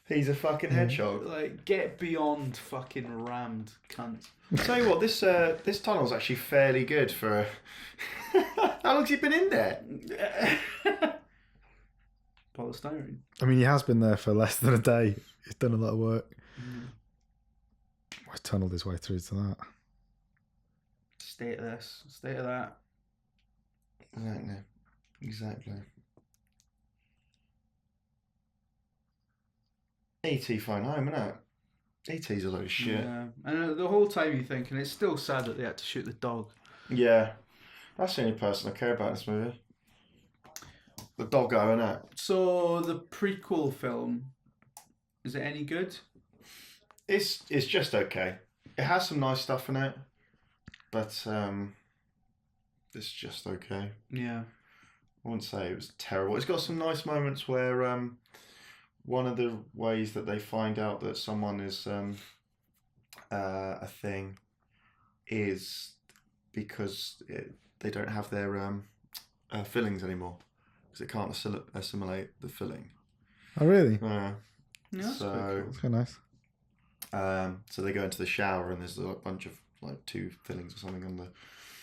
He's a fucking hedgehog. Like, get beyond fucking rammed cunt. I'll tell you what, this tunnel's actually fairly good for... How long's he been in there? Polystyrene. I mean, he has been there for less than a day. He's done a lot of work. He's tunnelled his way through to that. State of this, state of that. Exactly. E.T. phone home, innit? E.T.'s a load of shit. Yeah. And the whole time you're thinking, it's still sad that they had to shoot the dog. Yeah. That's the only person I care about in this movie. The doggo, innit? So, the prequel film, is it any good? It's just okay. It has some nice stuff in it, but it's just okay. Yeah. I wouldn't say it was terrible. It's got some nice moments where one of the ways that they find out that someone is a thing is because they don't have their fillings anymore because it can't assimilate the filling. Oh, really? Yeah, that's so cool. That's kind of nice. So they go into the shower and there's a bunch of 2 fillings or something on the...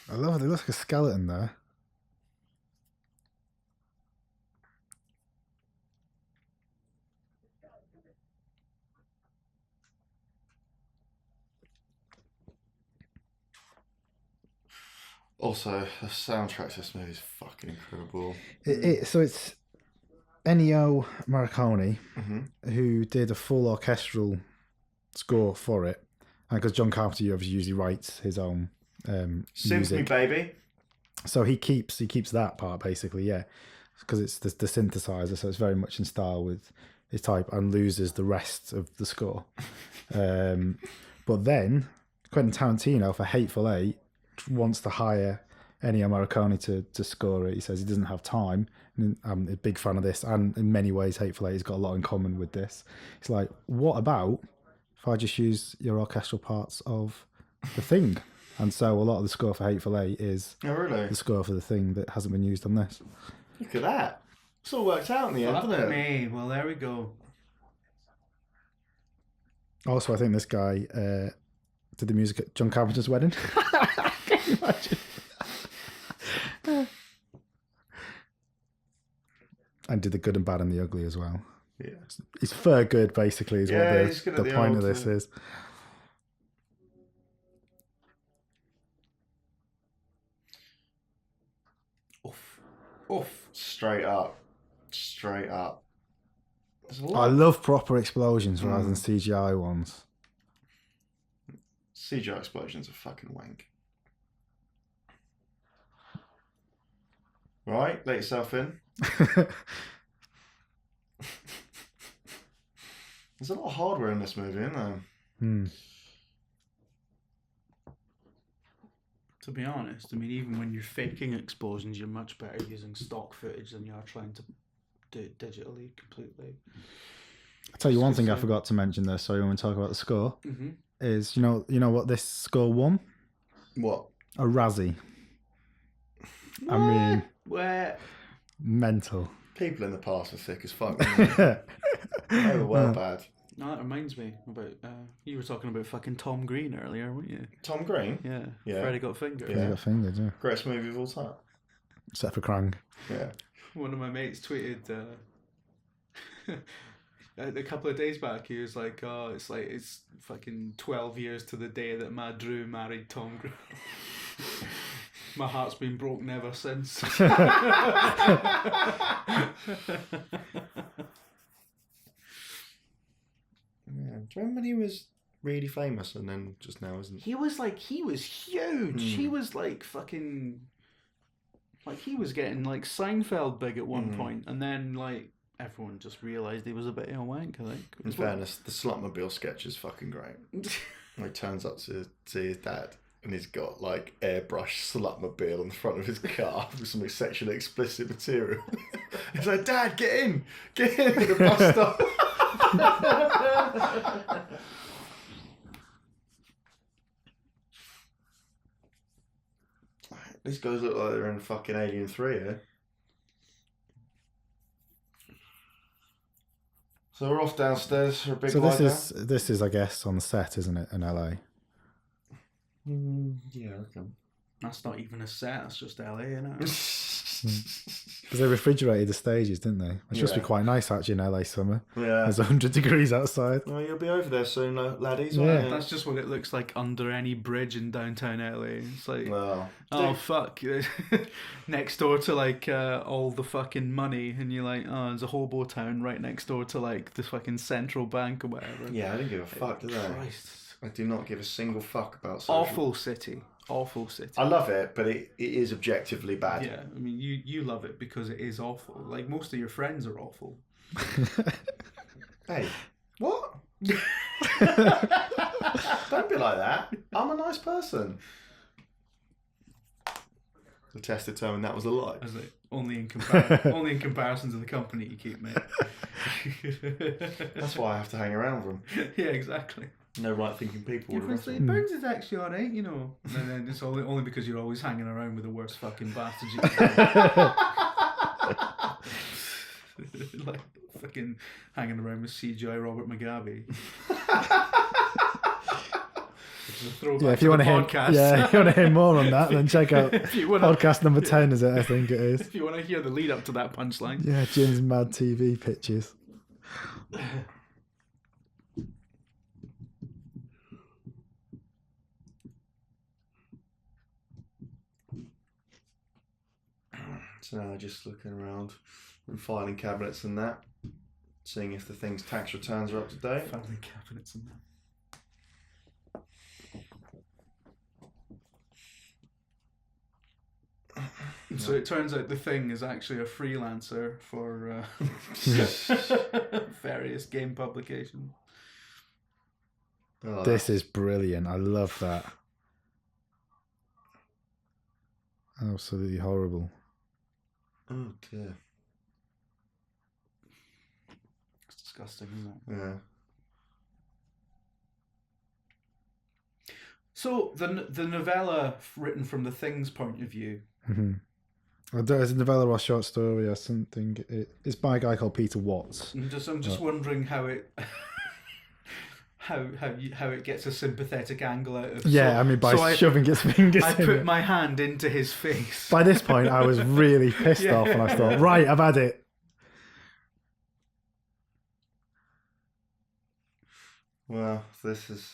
I love it. It looks like a skeleton there. Also, the soundtrack to this movie is fucking incredible. So it's Ennio Morricone who did a full orchestral score for it, and because John Carpenter obviously usually writes his own Symphony, music. baby. So he keeps that part basically, yeah, because it's the synthesizer, so it's very much in style with his type, and loses the rest of the score. But then Quentin Tarantino for Hateful Eight wants to hire Ennio Morricone to score it. He says he doesn't have time. And I'm a big fan of this, and in many ways Hateful Eight has got a lot in common with this. It's like, what about if I just use your orchestral parts of The Thing? And so a lot of the score for Hateful Eight is the score for The Thing that hasn't been used on this. Look at that. It's all worked out in the end, hasn't it? Me. Well, there we go. Also, I think this guy did the music at John Carpenter's wedding. Can you imagine? And did the good and bad and the ugly as well. Yeah. He's fair good, basically, is what the point of this is. Oof. Straight up. I love proper explosions rather than CGI ones. CGI explosions are fucking wank. Right, let yourself in. There's a lot of hardware in this movie, isn't there? To be honest, I mean, even when you're faking explosions, you're much better using stock footage than you are trying to do it digitally completely. I'll tell you one thing I forgot to mention there, sorry, when we talk about the score, is, you know what this score won? What? A Razzie. What? I mean... Where? Mental. People in the past were thick as fuck. They were well bad. No, that reminds me about you were talking about fucking Tom Green earlier, weren't you? Tom Green? Yeah. Yeah. Freddy Got Fingered. He got fingered, yeah. Greatest movie of all time. Except for Krang. Yeah. One of my mates tweeted a couple of days back. He was like, "Oh, it's fucking 12 years to the day that my Drew married Tom Green." My heart's been broken ever since. Yeah. Do you remember when he was really famous and then just now isn't? He was huge. He was like fucking, like he was getting like Seinfeld big at one point, and then like everyone just realised he was a bit of a wank, I think. In fairness, the Slutmobile sketch is fucking great. When he turns up to see his dad and he's got like airbrush Slutmobile on the front of his car with some sexually explicit material. He's like, Dad, get in the bus stop. These guys look like they're in fucking Alien 3 here. So we're off downstairs for a big So lie this is I guess on the set, isn't it, in LA? Yeah, I reckon. That's not even a set. That's just LA, innit? Because they refrigerated the stages, didn't they? It's supposed to be quite nice actually in LA summer. Yeah. There's 100 degrees outside. Well, you'll be over there soon, laddies. Yeah. Won't you? That's just what it looks like under any bridge in downtown LA. It's like, Well, oh fuck, next door to like all the fucking money, and you're like, oh, there's a hobo town right next door to like the fucking central bank or whatever. yeah, I didn't give a fuck, did I? Christ. I do not give a single fuck about social. Awful city. I love it, but it is objectively bad. Yeah, I mean, you love it because it is awful. Like, most of your friends are awful. Hey, what? Don't be like that. I'm a nice person. The test determined that was a lie. As like, only in comparison to the company you keep, mate. That's why I have to hang around with them. Yeah, exactly. No right-thinking people. Everyone's like, Burns is actually alright, you know. And then it's only because you're always hanging around with the worst fucking bastards you can. Like, fucking hanging around with CGI Robert Mugabe. Yeah, if you want to hear, if you want to hear more on that, then check out podcast number 10, is it? I think it is. If you want to hear the lead up to that punchline. Yeah, Jim's mad TV pitches. So now just looking around and filing cabinets and that, seeing if the thing's tax returns are up to date. Filing cabinets and that. So it turns out the Thing is actually a freelancer for various game publications. Oh, this is brilliant. I love that. Absolutely horrible. Oh dear. It's disgusting, isn't it? Yeah. So the novella written from the Thing's point of view. Mm-hmm. It's a novella or short story or something. It's by a guy called Peter Watts. I'm just wondering how it how it gets a sympathetic angle out of. Yeah, I mean by shoving its fingers. I put my hand into his face. By this point, I was really pissed off, and I thought, right, I've had it. Well, this has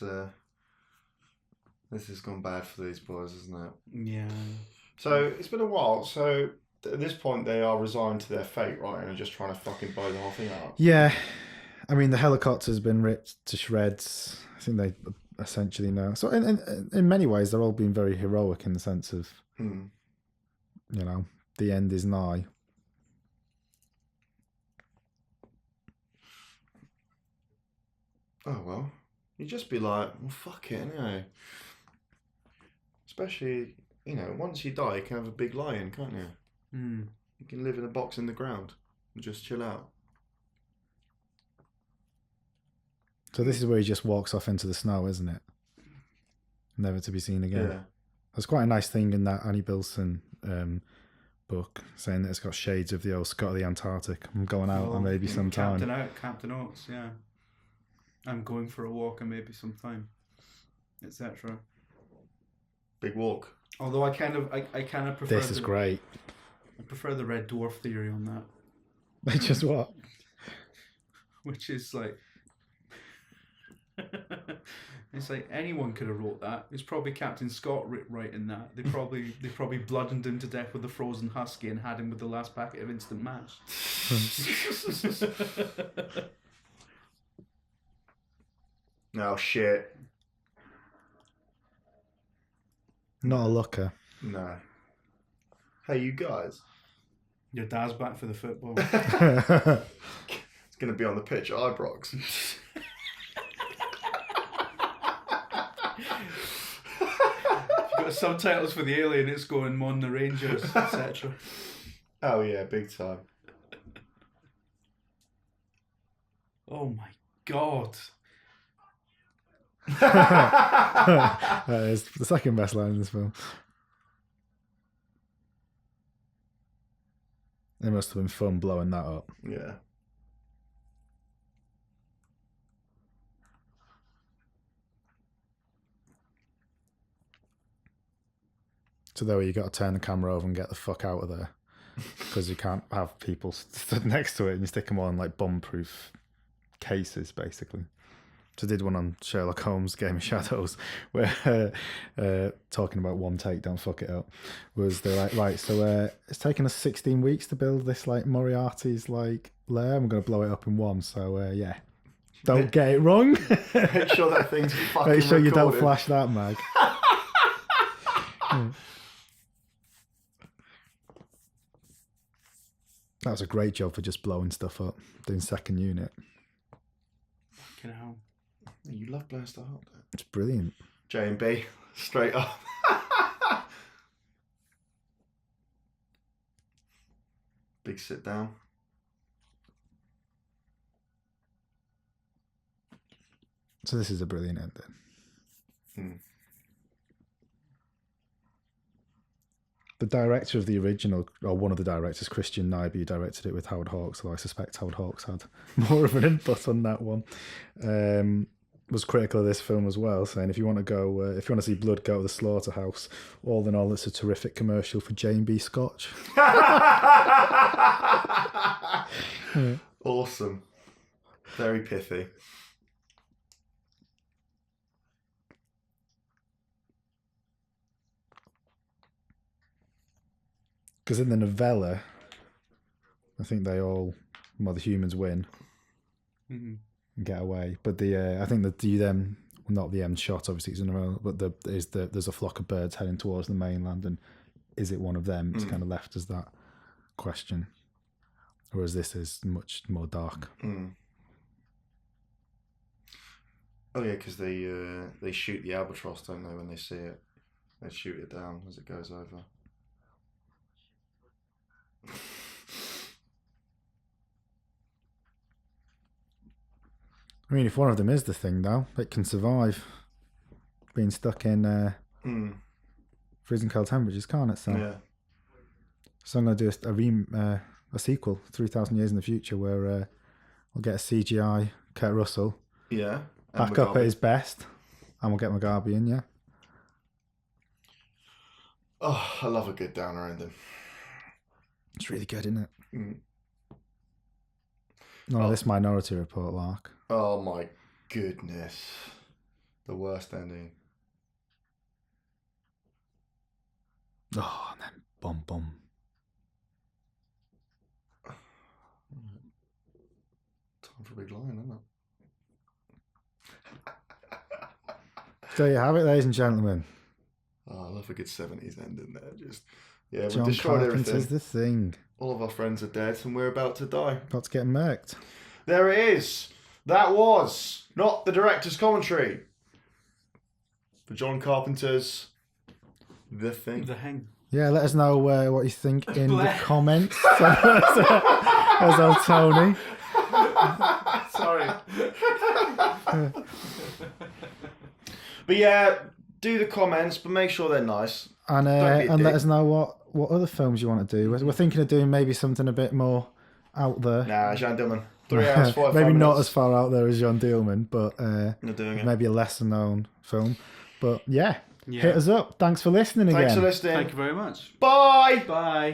gone bad for these boys, isn't it? Yeah. So it's been a while. So at this point, they are resigned to their fate, right? And are just trying to fucking blow the whole thing up. Yeah, I mean the helicopter's been ripped to shreds. I think they essentially know. So in many ways, they're all being very heroic in the sense of, you know, the end is nigh. Oh well, you'd just be like, well, fuck it, anyway. Especially, you know, once you die, you can have a big lie-in, can't you? Mm. You can live in a box in the ground and just chill out. So this is where he just walks off into the snow, isn't it? Never to be seen again. Yeah. There's quite a nice thing in that Annie Bilson book saying that it's got shades of the old Scott of the Antarctic. I'm going out and maybe sometime. Captain Oates, yeah. I'm going for a walk and maybe sometime, etc. Big walk. Although I kind of prefer. This is great. I prefer the red dwarf theory on that. Which is what? Which is like, it's like anyone could have wrote that. It's probably Captain Scott writing that. They probably bludgeoned him to death with a frozen husky and had him with the last packet of instant mash. Oh shit. Not a looker. No. Hey, you guys. Your dad's back for the football. It's going to be on the pitch at Ibrox. You've got subtitles for the alien, it's going Mon the Rangers, etc. Oh yeah, big time. Oh my god. That is the second best line in this film. It must have been fun blowing that up. Yeah. So there you got to turn the camera over and get the fuck out of there, because you can't have people stood next to it and you stick them on like bomb-proof cases, basically. So I did one on Sherlock Holmes' Game of Shadows where talking about one take, don't fuck it up, was they're like, right, so it's taken us 16 weeks to build this like Moriarty's like lair, and we're going to blow it up in one, so yeah. Don't get it wrong. Make sure that thing's fucking Make sure you don't recorded. flash that mag. That was a great job for just blowing stuff up, doing second unit. Fucking hell. You love blowing stuff up. It's brilliant. J&B, straight up. Big sit down. So this is a brilliant ending. Hmm. The director of the original, or one of the directors, Christian Nyby, directed it with Howard Hawks, although I suspect Howard Hawks had more of an input on that one. Was critical of this film as well, saying if you want to go, if you want to see blood, go to the slaughterhouse. All in all, it's a terrific commercial for J&B Scotch. Awesome. Very pithy. Because in the novella, I think they all, well, the humans win and get away. But I think that not the end shot, obviously, it's in a row, but there's a flock of birds heading towards the mainland, and is it one of them? It's kind of left as that question. Whereas this is much more dark. Oh yeah, because they shoot the albatross, don't they, when they see it? They shoot it down as it goes over. I mean, if one of them is the thing, though, it can survive being stuck in freezing cold temperatures, can't it? So, yeah. So I'm going to do a sequel, 3,000 years in the future, where we'll get a CGI Kurt Russell Yeah. back up at his best, and we'll get Mugabe in, yeah. Oh, I love a good downer ending. It's really good, isn't it? Mm. No, this Minority Report, Lark. Oh my goodness. The worst ending. Oh, and then bum. Time for a big line, isn't it? There you have it, ladies and gentlemen. Oh, I love a good 70s ending there. Just, yeah, we John destroyed Carpenter's everything. The Thing. All of our friends are dead and we're about to die. About to get murked. There it is. That was not the director's commentary for John Carpenter's The Thing. The Hang. Yeah, let us know what you think in the comments. As old Tony. Sorry. But yeah, do the comments, but make sure they're nice. And Don't be a let dick. us know what other films you want to do. We're thinking of doing maybe something a bit more out there. Nah, Jean Dillman. 3 hours, 45 maybe not minutes. as far out there as John Dielman, but Not doing it. maybe a lesser known film. But yeah, hit us up. Thanks for listening again. Thanks for listening. Thank you very much. Bye. Bye.